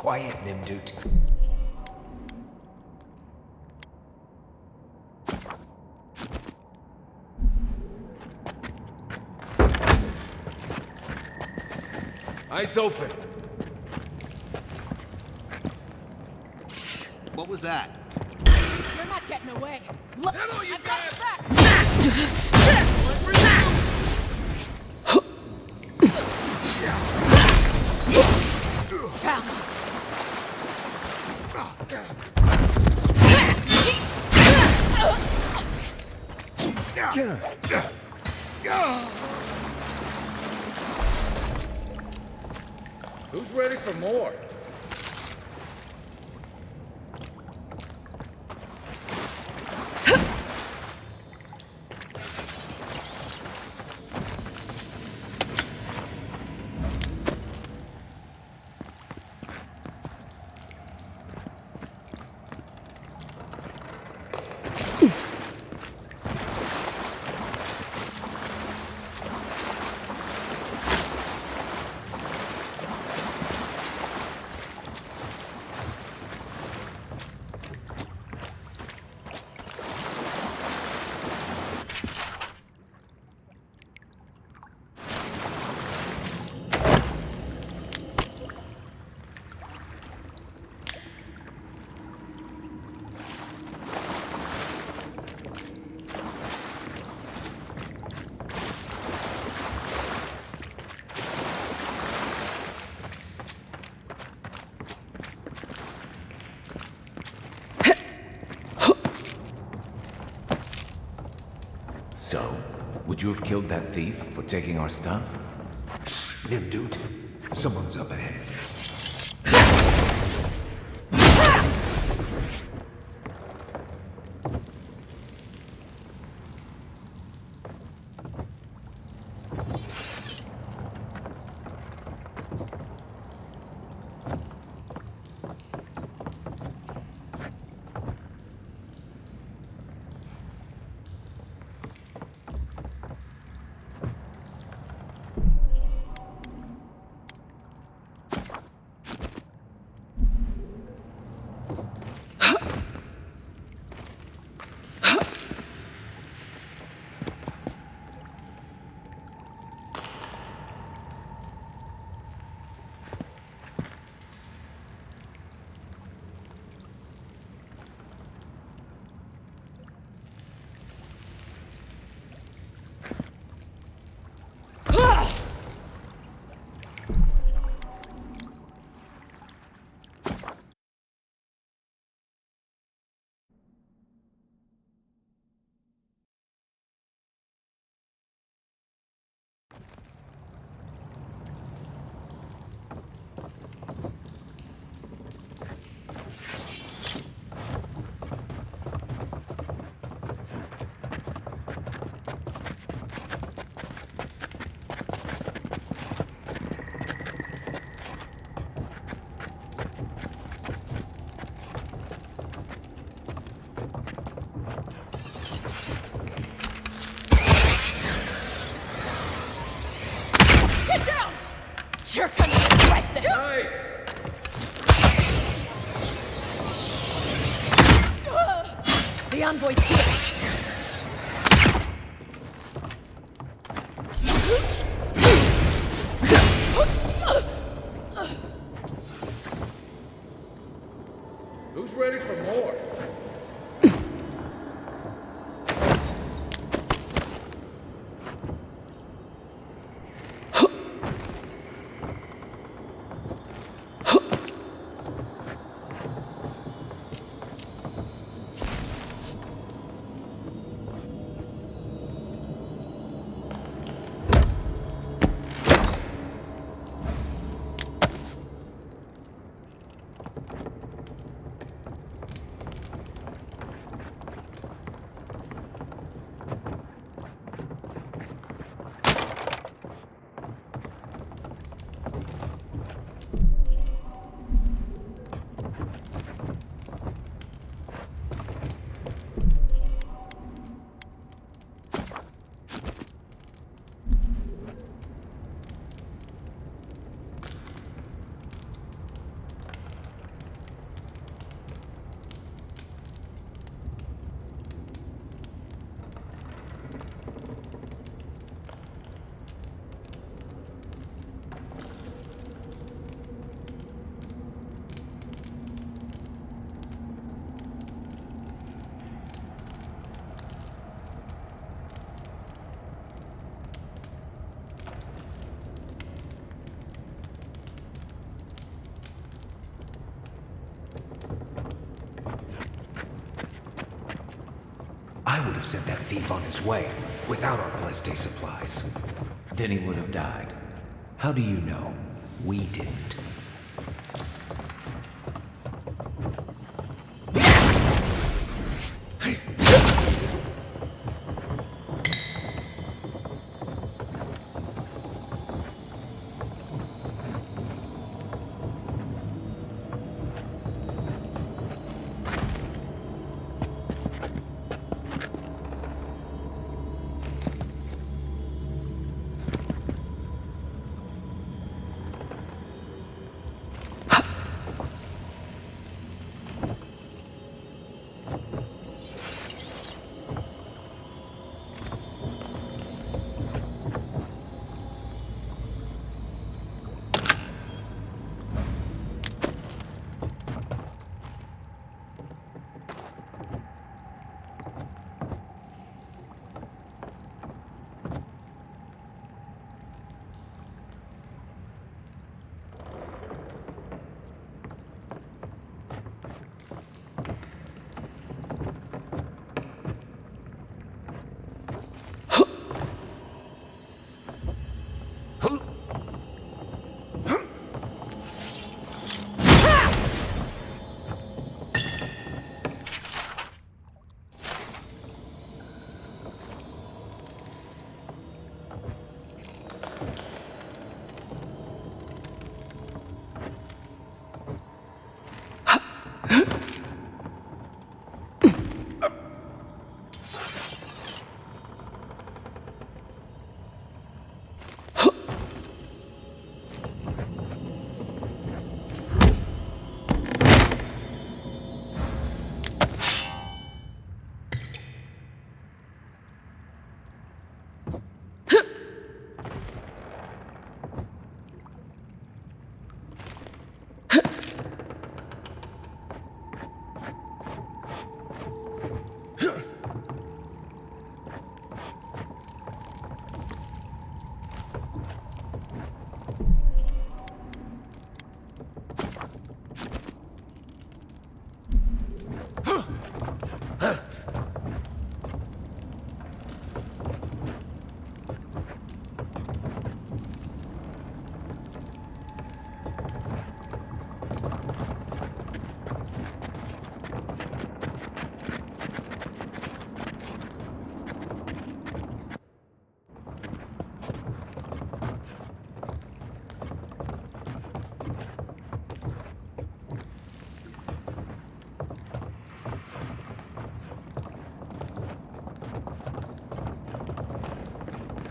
Quiet, Nimdut. Eyes open. What was that? You're not getting away. Look, Settle you I've got guys! back. Found you. Who's ready for more? So, would you have killed that thief for taking our stuff? Nimdut, someone's up ahead. Get down! You're gonna regret this! Nice! The envoy's here! Who's ready for more? have sent that thief on his way, without our Bleste supplies. Then he would have died. How do you know? We didn't.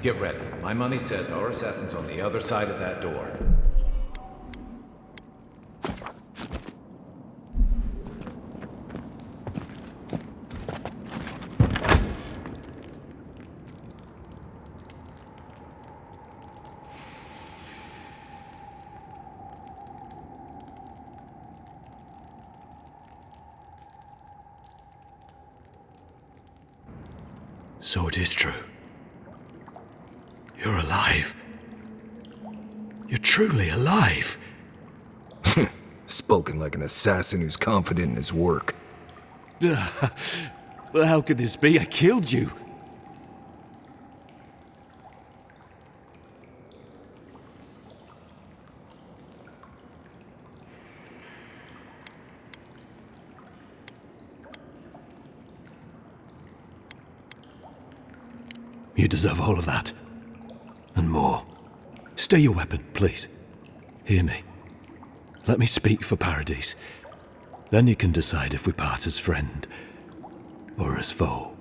Get ready. My money says our assassin's on the other side of that door. So it is true. You're alive. You're truly alive. Spoken like an assassin who's confident in his work. Well, how could this be? I killed you. You deserve all of that. And more. Stay your weapon, please. Hear me. Let me speak for Paradise. Then you can decide if we part as friend or as foe.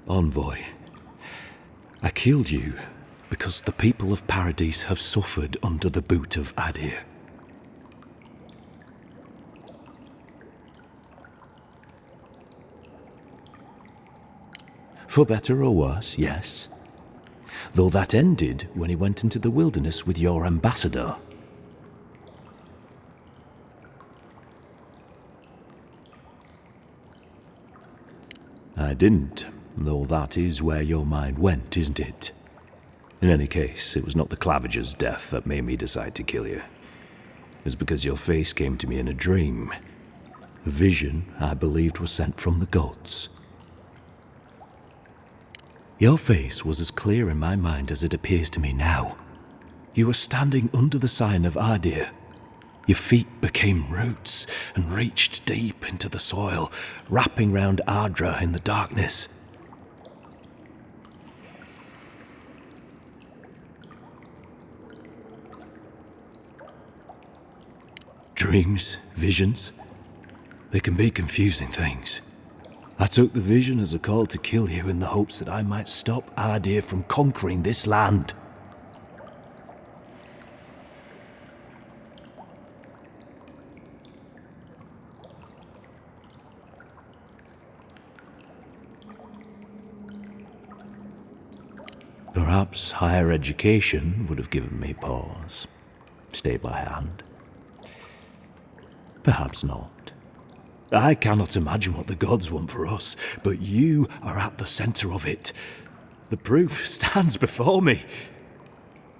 Envoy, I killed you because the people of Paradise have suffered under the boot of Adir. For better or worse, yes. Though that ended when he went into the wilderness with your ambassador. I didn't, though that is where your mind went, isn't it? In any case, it was not the Clavager's death that made me decide to kill you. It was because your face came to me in a dream, A vision I believed was sent from the gods. Your face was as clear in my mind as it appears to me now. You were standing under the sign of Ardir. Your feet became roots and reached deep into the soil, wrapping round Ardra in the darkness. Dreams, visions, they can be confusing things. I took the vision as a call to kill you in the hopes that I might stop Ardir from conquering this land. Perhaps higher education would have given me pause, stayed my hand. Perhaps not. I cannot imagine what the gods want for us, but you are at the center of it. The proof stands before me.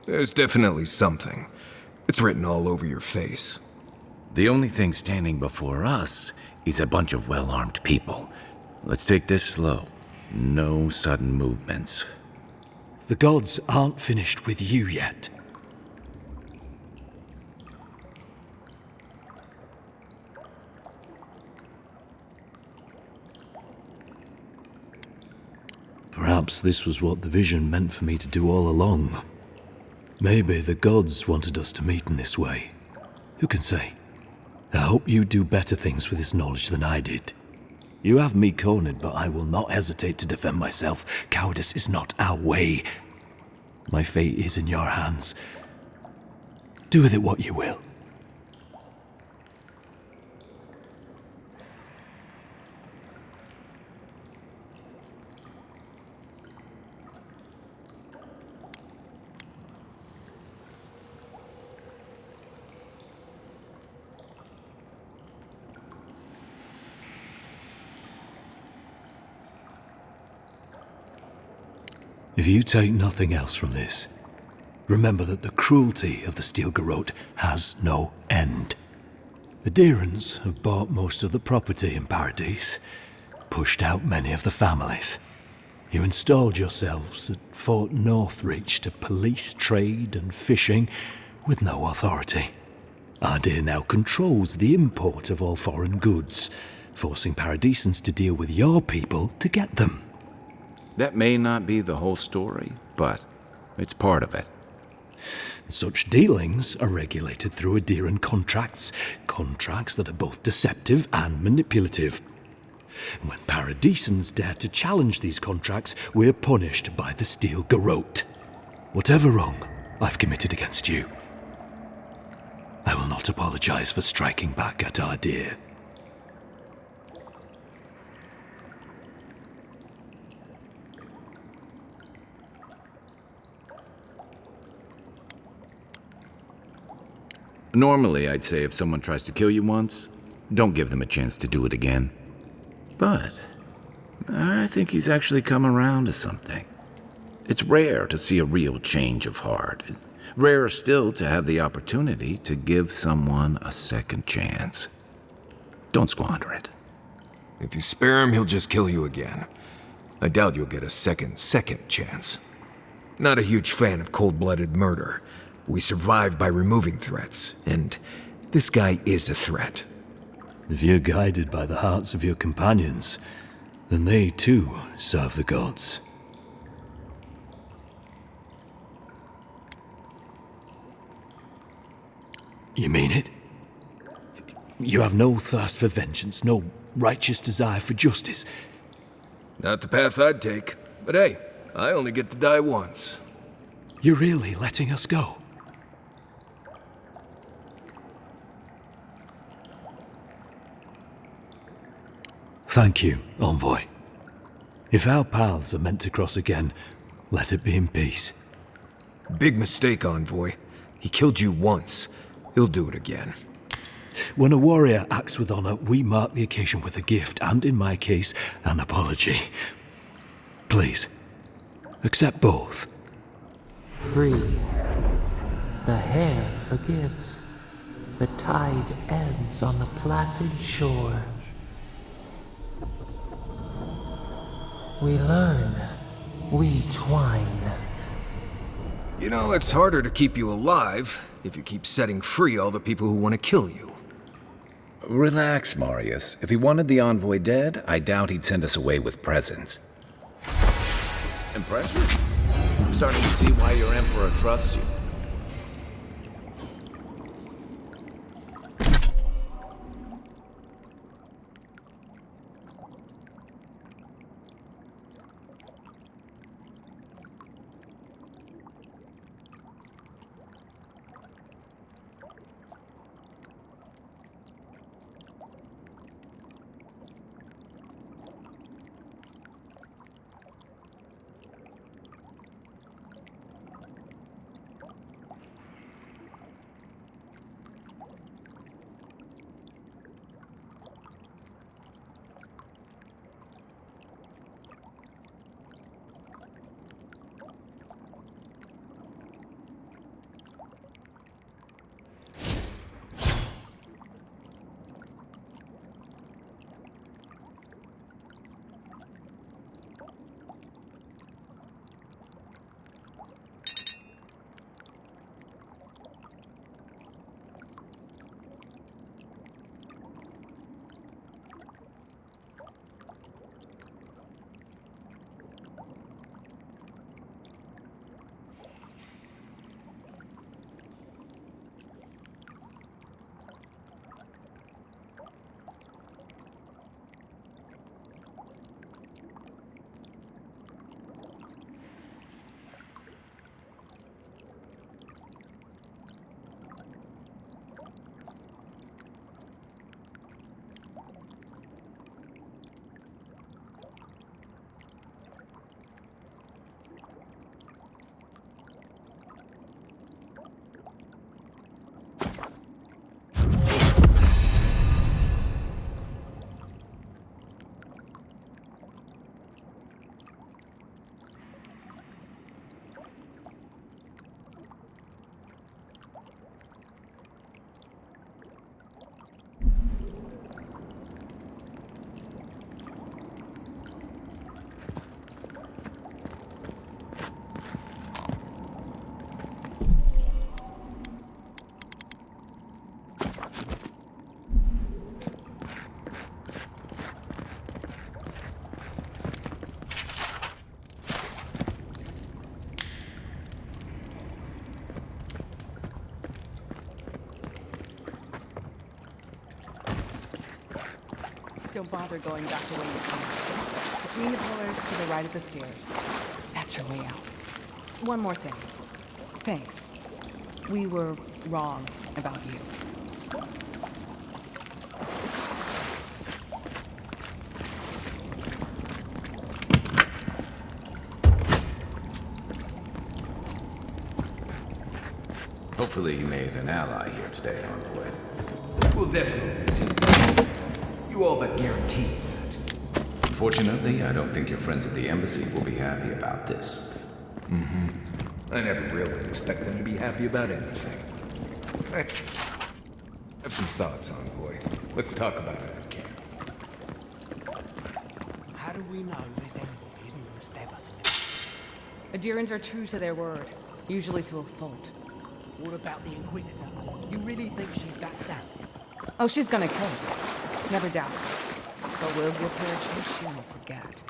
There's definitely something. It's written all over your face. The only thing standing before us is a bunch of well-armed people. Let's take this slow. No sudden movements. The gods aren't finished with you yet. Perhaps this was what the vision meant for me to do all along. Maybe the gods wanted us to meet in this way. Who can say? I hope you do better things with this knowledge than I did. You have me cornered, but I will not hesitate to defend myself. Cowardice is not our way. My fate is in your hands. Do with it what you will. If you take nothing else from this, remember that the cruelty of the Steel Garrote has no end. The Deerans have bought most of the property in Paradise, pushed out many of the families. You installed yourselves at Fort Northreach to police trade and fishing with no authority. Ardir now controls the import of all foreign goods, forcing Paradisans to deal with your people to get them. That may not be the whole story, but it's part of it. Such dealings are regulated through Adiran contracts that are both deceptive and manipulative. When Paradisans dare to challenge these contracts, we're punished by the Steel Garrote. Whatever wrong I've committed against you, I will not apologize for striking back at Ardir. Normally, I'd say if someone tries to kill you once, don't give them a chance to do it again. But I think he's actually come around to something. It's rare to see a real change of heart. Rarer still to have the opportunity to give someone a second chance. Don't squander it. If you spare him, he'll just kill you again. I doubt you'll get a second chance. Not a huge fan of cold-blooded murder. We survive by removing threats, and this guy is a threat. If you're guided by the hearts of your companions, then they too serve the gods. You mean it? You have no thirst for vengeance, no righteous desire for justice? Not the path I'd take, but hey, I only get to die once. You're really letting us go? Thank you, Envoy. If our paths are meant to cross again, let it be in peace. Big mistake, Envoy. He killed you once. He'll do it again. When a warrior acts with honor, we mark the occasion with a gift, and in my case, an apology. Please, accept both. Free. The hair forgives. The tide ebbs on the placid shore. We learn. We twine. You know, it's harder to keep you alive if you keep setting free all the people who want to kill you. Relax, Marius. If he wanted the envoy dead, I doubt he'd send us away with presents. Impressive? I'm starting to see why your emperor trusts you. Don't bother going back the way you came. Between the pillars to the right of the stairs. That's your way out. One more thing. Thanks. We were wrong about you. Hopefully you made an ally here today on the way. We'll definitely see you. You all but guarantee that. Unfortunately, I don't think your friends at the embassy will be happy about this. I never really expect them to be happy about anything. I have some thoughts, Envoy. Let's talk about it on camp. How do we know this envoy isn't going to stab us in the... Adirans are true to their word, usually to a fault. What about the Inquisitor? You really think she'd back down? Oh, she's gonna kill us. Never doubt it. But we'll give her a chance she won't forget.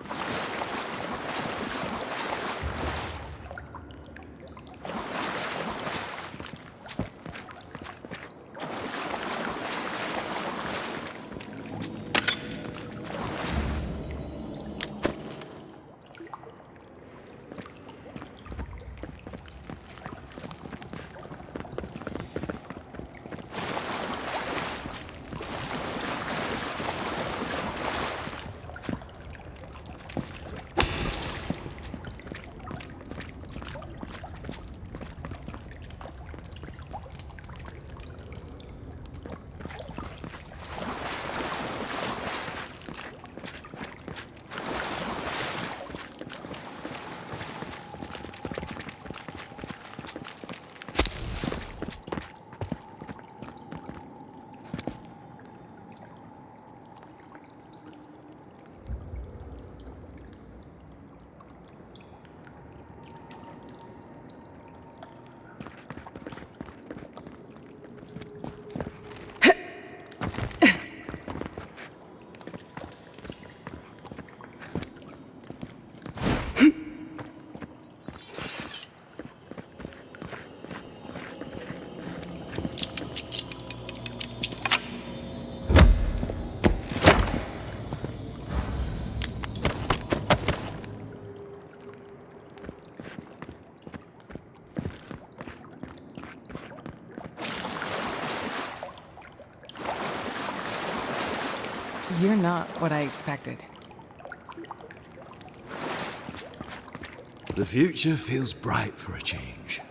You're not what I expected. The future feels bright for a change.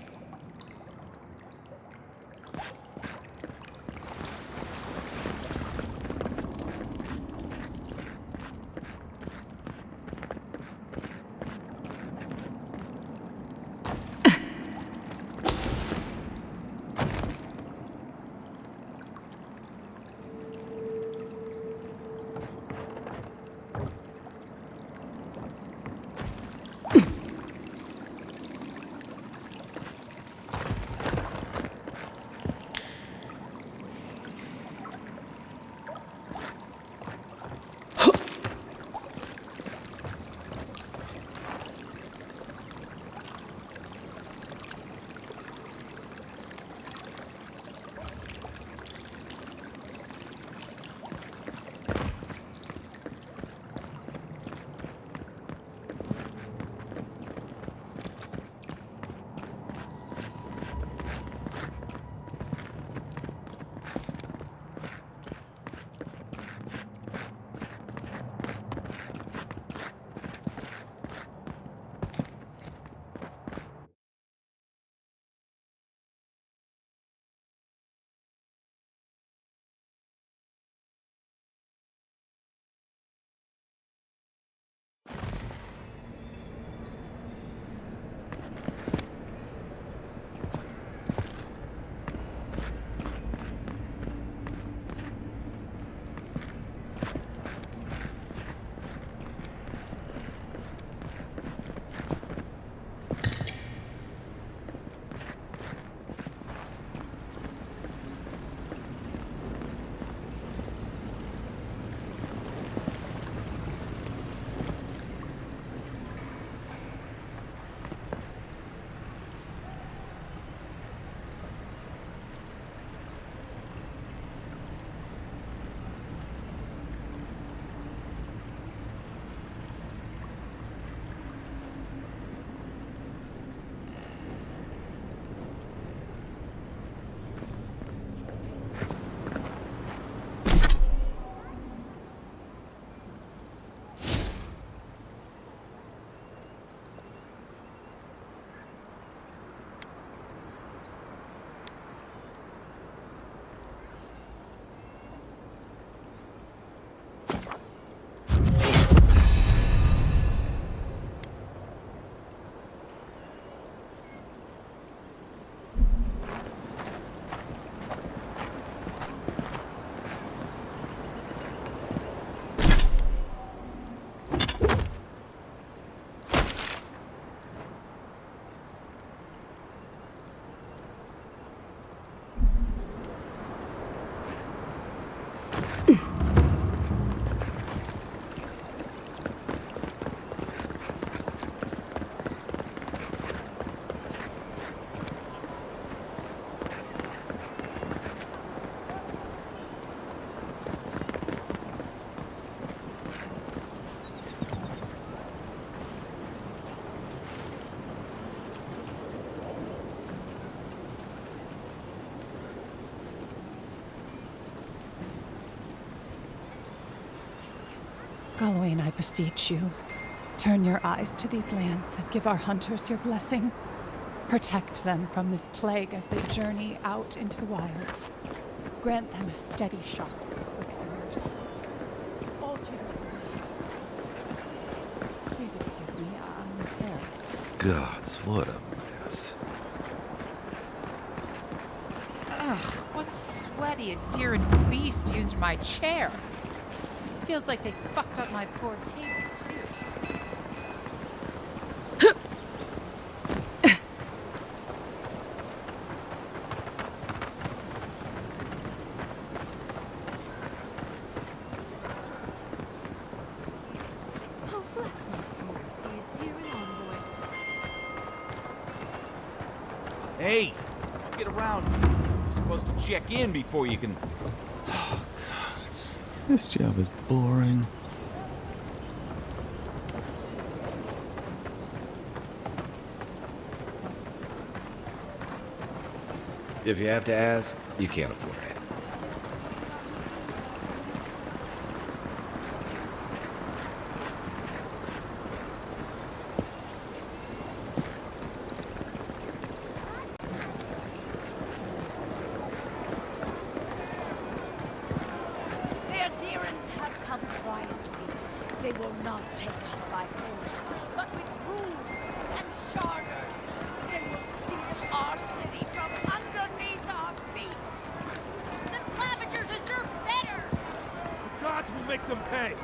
Gawain, I beseech you, turn your eyes to these lands and give our hunters your blessing. Protect them from this plague as they journey out into the wilds. Grant them a steady shot with quick fingers. All to your Please excuse me, I'm there. Gods, what a mess. Ugh, what sweaty and deer and beast used my chair? Feels like they fucked up my poor table, too. Oh, bless my soul, the endearing envoy. Hey, get around. You're supposed to check in before you can... This job is boring. If you have to ask, you can't afford it. They will not take us by force, but with rules and charters. They will steal our city from underneath our feet. The Clavigers deserve better! The gods will make them pay!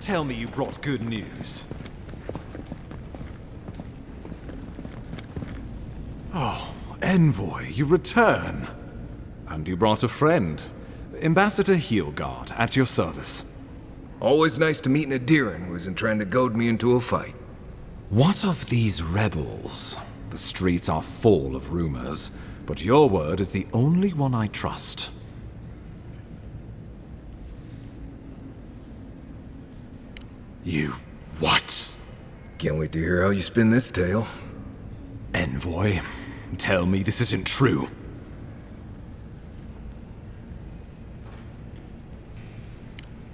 Tell me you brought good news. Oh, Envoy, you return. And you brought a friend. Ambassador Heelguard, at your service. Always nice to meet an Adiran who isn't trying to goad me into a fight. What of these rebels? The streets are full of rumors, but your word is the only one I trust. You what? Can't wait to hear how you spin this tale. Envoy, tell me this isn't true.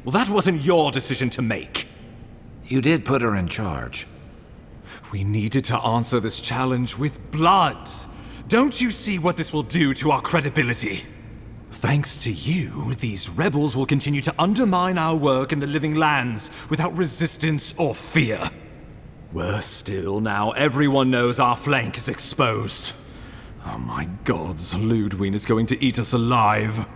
Well, that wasn't your decision to make. You did put her in charge. We needed to answer this challenge with blood. Don't you see what this will do to our credibility? Thanks to you, these rebels will continue to undermine our work in the Living Lands without resistance or fear. Worse still, now everyone knows our flank is exposed. Oh my gods, Ludwig is going to eat us alive.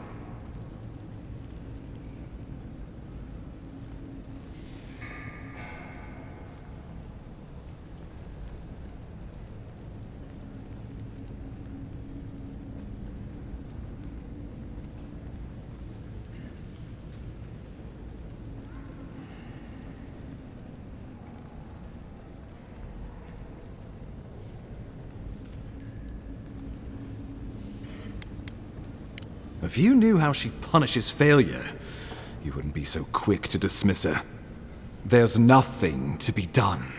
If you knew how she punishes failure, you wouldn't be so quick to dismiss her. There's nothing to be done.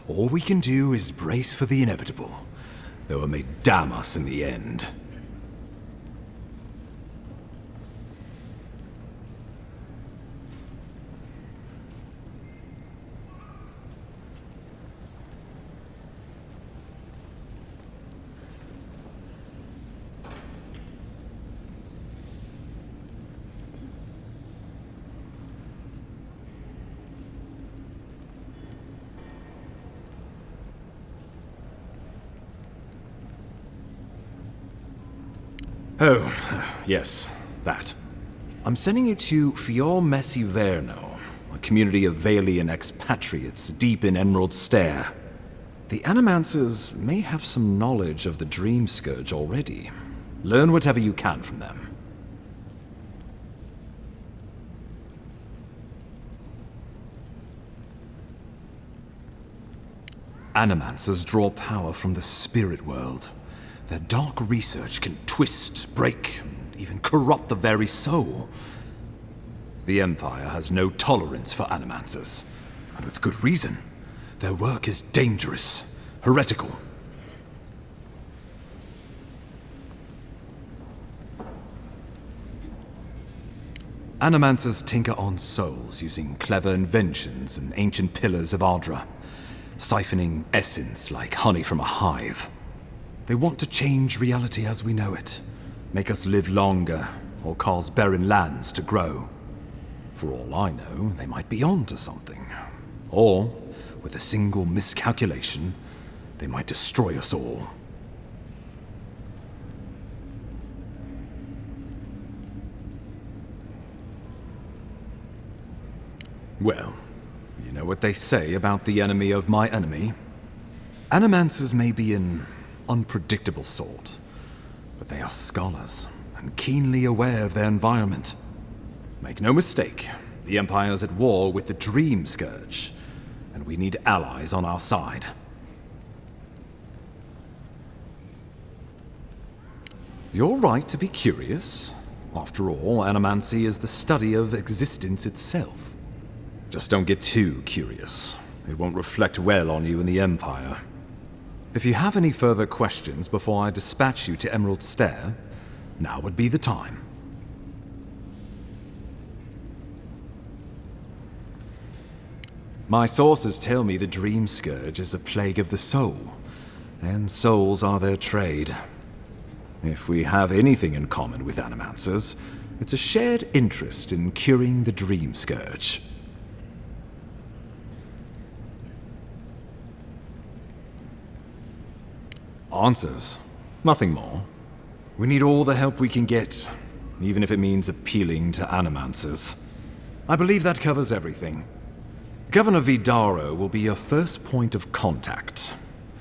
All we can do is brace for the inevitable, though it may damn us in the end. Oh, yes, that. I'm sending you to Fior Messi Verno, a community of Valian expatriates deep in Emerald Stair. The Animancers may have some knowledge of the Dream Scourge already. Learn whatever you can from them. Animancers draw power from the spirit world. Their dark research can twist, break, and even corrupt the very soul. The Empire has no tolerance for animancers. And with good reason. Their work is dangerous, heretical. Animancers tinker on souls using clever inventions and ancient pillars of Ardra, siphoning essence like honey from a hive. They want to change reality as we know it, make us live longer, or cause barren lands to grow. For all I know, they might be onto something. Or, with a single miscalculation, they might destroy us all. Well, you know what they say about the enemy of my enemy? Animancers may be an unpredictable sort, but they are scholars and keenly aware of their environment. Make no mistake, the Empire's at war with the Dream Scourge, and we need allies on our side. You're right to be curious. After all, animancy is the study of existence itself. Just don't get too curious. It won't reflect well on you in the Empire. If you have any further questions before I dispatch you to Emerald Stair, now would be the time. My sources tell me the Dream Scourge is a plague of the soul, and souls are their trade. If we have anything in common with animancers, it's a shared interest in curing the Dream Scourge. Answers. Nothing more. We need all the help we can get, even if it means appealing to animancers. I believe that covers everything. Governor Vidaro will be your first point of contact.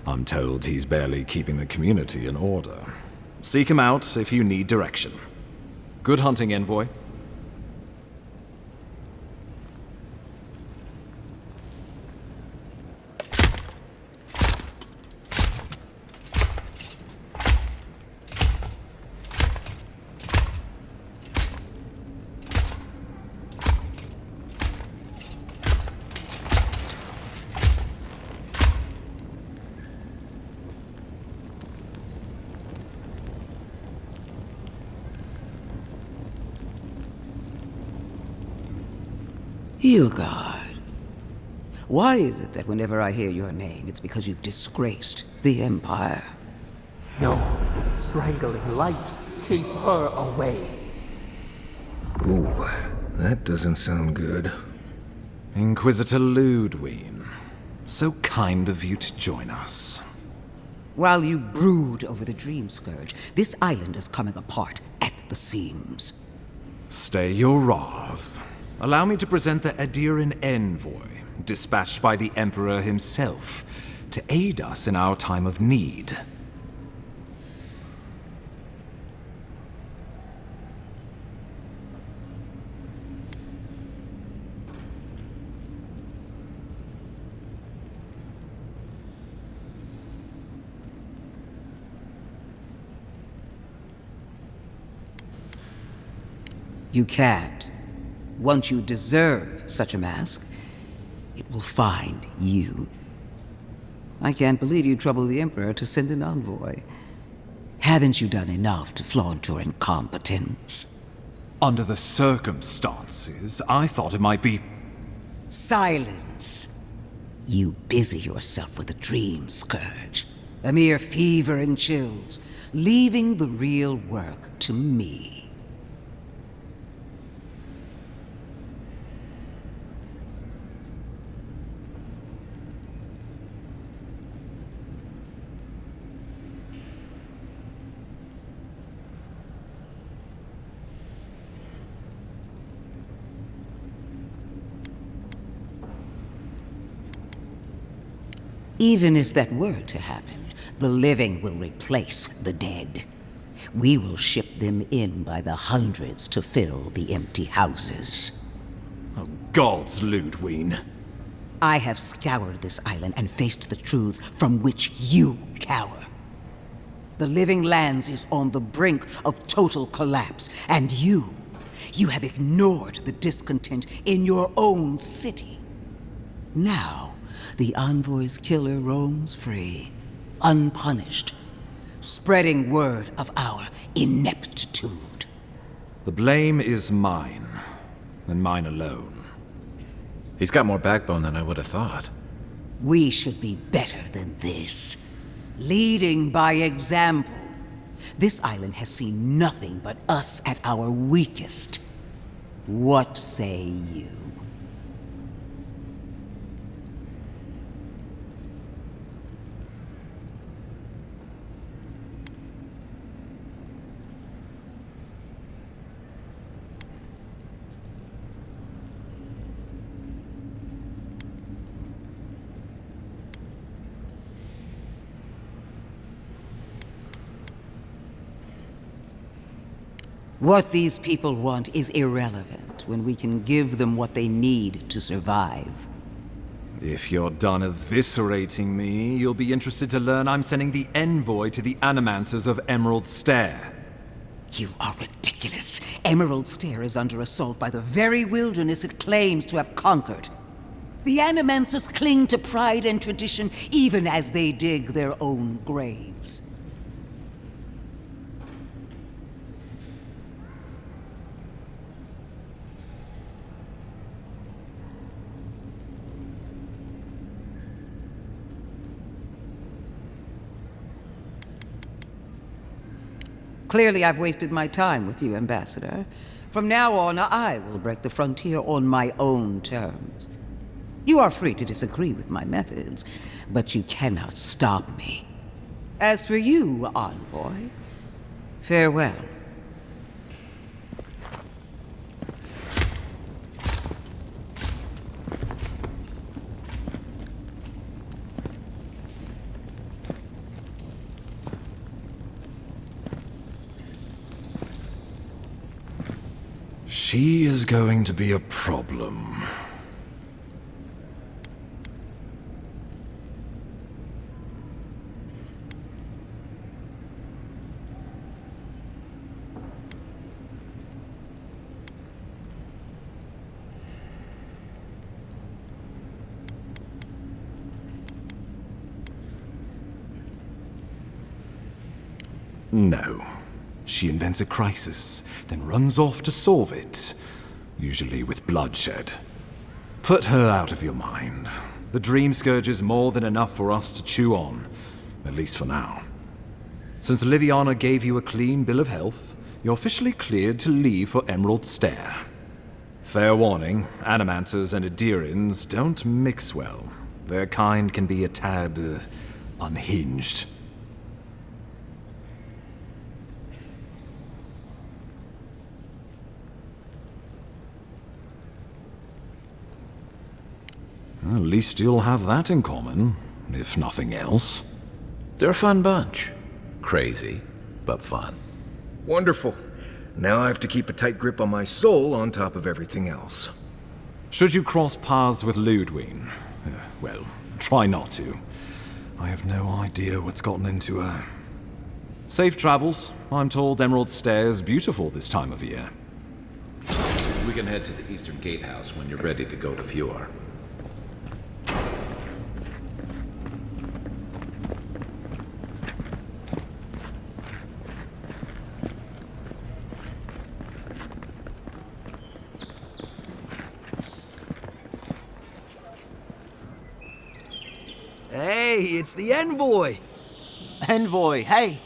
I'm told he's barely keeping the community in order. Seek him out if you need direction. Good hunting, Envoy. Hilgard. Why is it that whenever I hear your name, it's because you've disgraced the Empire? No, strangling light. Keep her away. Ooh, that doesn't sound good. Inquisitor Ludwig, so kind of you to join us. While you brood over the Dream Scourge, this island is coming apart at the seams. Stay your wrath. Allow me to present the Adiran Envoy, dispatched by the Emperor himself, to aid us in our time of need. You can't. Once you deserve such a mask, it will find you. I can't believe you troubled the Emperor to send an envoy. Haven't you done enough to flaunt your incompetence? Under the circumstances, I thought it might be... Silence. You busy yourself with the Dream Scourge. A mere fever and chills, leaving the real work to me. Even if that were to happen, the living will replace the dead. We will ship them in by the hundreds to fill the empty houses. Oh, gods, Ludwig. I have scoured this island and faced the truths from which you cower. The Living Lands is on the brink of total collapse, and you You have ignored the discontent in your own city. Now, the Envoy's killer roams free, unpunished, spreading word of our ineptitude. The blame is mine, and mine alone. He's got more backbone than I would have thought. We should be better than this. Leading by example. This island has seen nothing but us at our weakest. What say you? What these people want is irrelevant when we can give them what they need to survive. If you're done eviscerating me, you'll be interested to learn I'm sending the envoy to the Animancers of Emerald Stair. You are ridiculous. Emerald Stair is under assault by the very wilderness it claims to have conquered. The Animancers cling to pride and tradition even as they dig their own graves. Clearly, I've wasted my time with you, Ambassador. From now on, I will break the frontier on my own terms. You are free to disagree with my methods, but you cannot stop me. As for you, Envoy, farewell. She is going to be a problem. No. She invents a crisis, then runs off to solve it, usually with bloodshed. Put her out of your mind. The Dream Scourge is more than enough for us to chew on, at least for now. Since Liviana gave you a clean bill of health, you're officially cleared to leave for Emerald Stair. Fair warning, Animancers and Adirians don't mix well. Their kind can be a tad, unhinged. At least you'll have that in common, if nothing else. They're a fun bunch. Crazy, but fun. Wonderful. Now I have to keep a tight grip on my soul on top of everything else. Should you cross paths with Ludwine, well, try not to. I have no idea what's gotten into her. Safe travels. I'm told Emerald Stair's beautiful this time of year. We can head to the Eastern Gatehouse when you're ready to go to Fjord. Hey, it's the Envoy! Envoy, hey!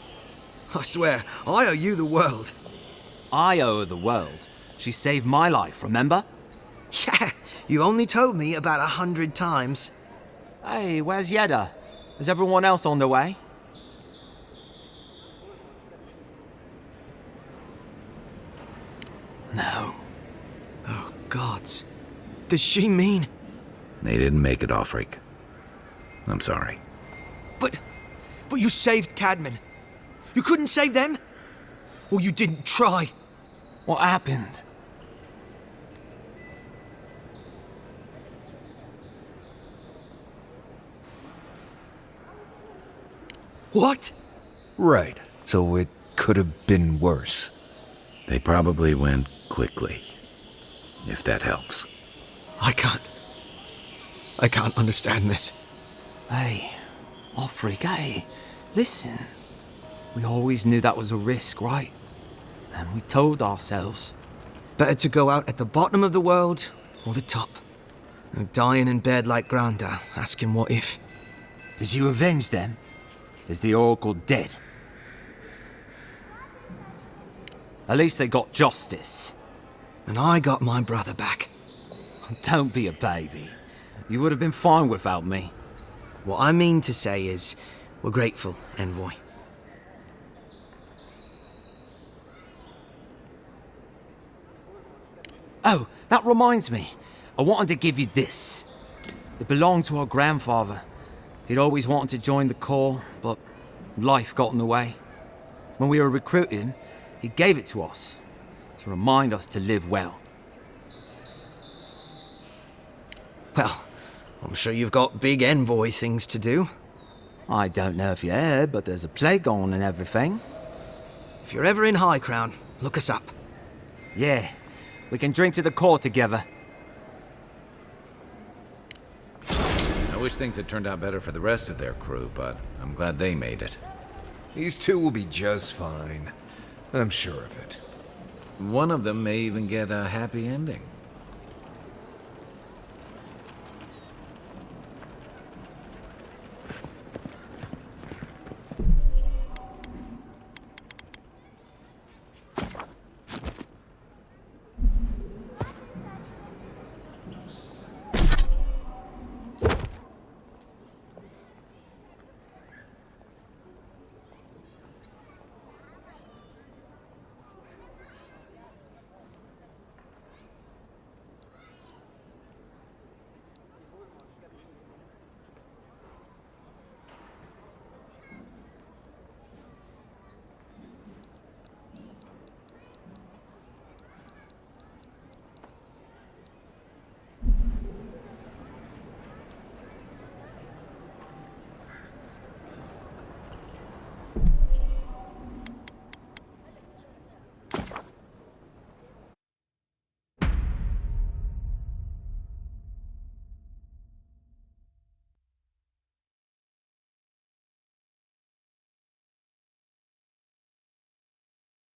I swear, I owe you the world. I owe her the world. She saved my life, remember? Yeah, you only told me about 100 times. Hey, where's Yeda? Is everyone else on their way? No. Oh, gods. Does she mean... They didn't make it, Offreak. I'm sorry. But you saved Cadman. You couldn't save them? Or you didn't try? What happened? What? Right. So it could have been worse. They probably went quickly, if that helps. I can't understand this. Hey, Offric, hey, listen. We always knew that was a risk, right? And we told ourselves, better to go out at the bottom of the world or the top. And dying in bed like Granda, asking what if. Did you avenge them? Is the Oracle dead? At least they got justice. And I got my brother back. Don't be a baby. You would have been fine without me. What I mean to say is, we're grateful, Envoy. Oh, that reminds me. I wanted to give you this. It belonged to our grandfather. He'd always wanted to join the Corps, but life got in the way. When we were recruiting, he gave it to us, to remind us to live well. Well, I'm sure you've got big Envoy things to do. I don't know if you heard, but there's a plague on and everything. If you're ever in High Crown, look us up. Yeah, we can drink to the Corps together. I wish things had turned out better for the rest of their crew, but I'm glad they made it. These two will be just fine. I'm sure of it. One of them may even get a happy ending.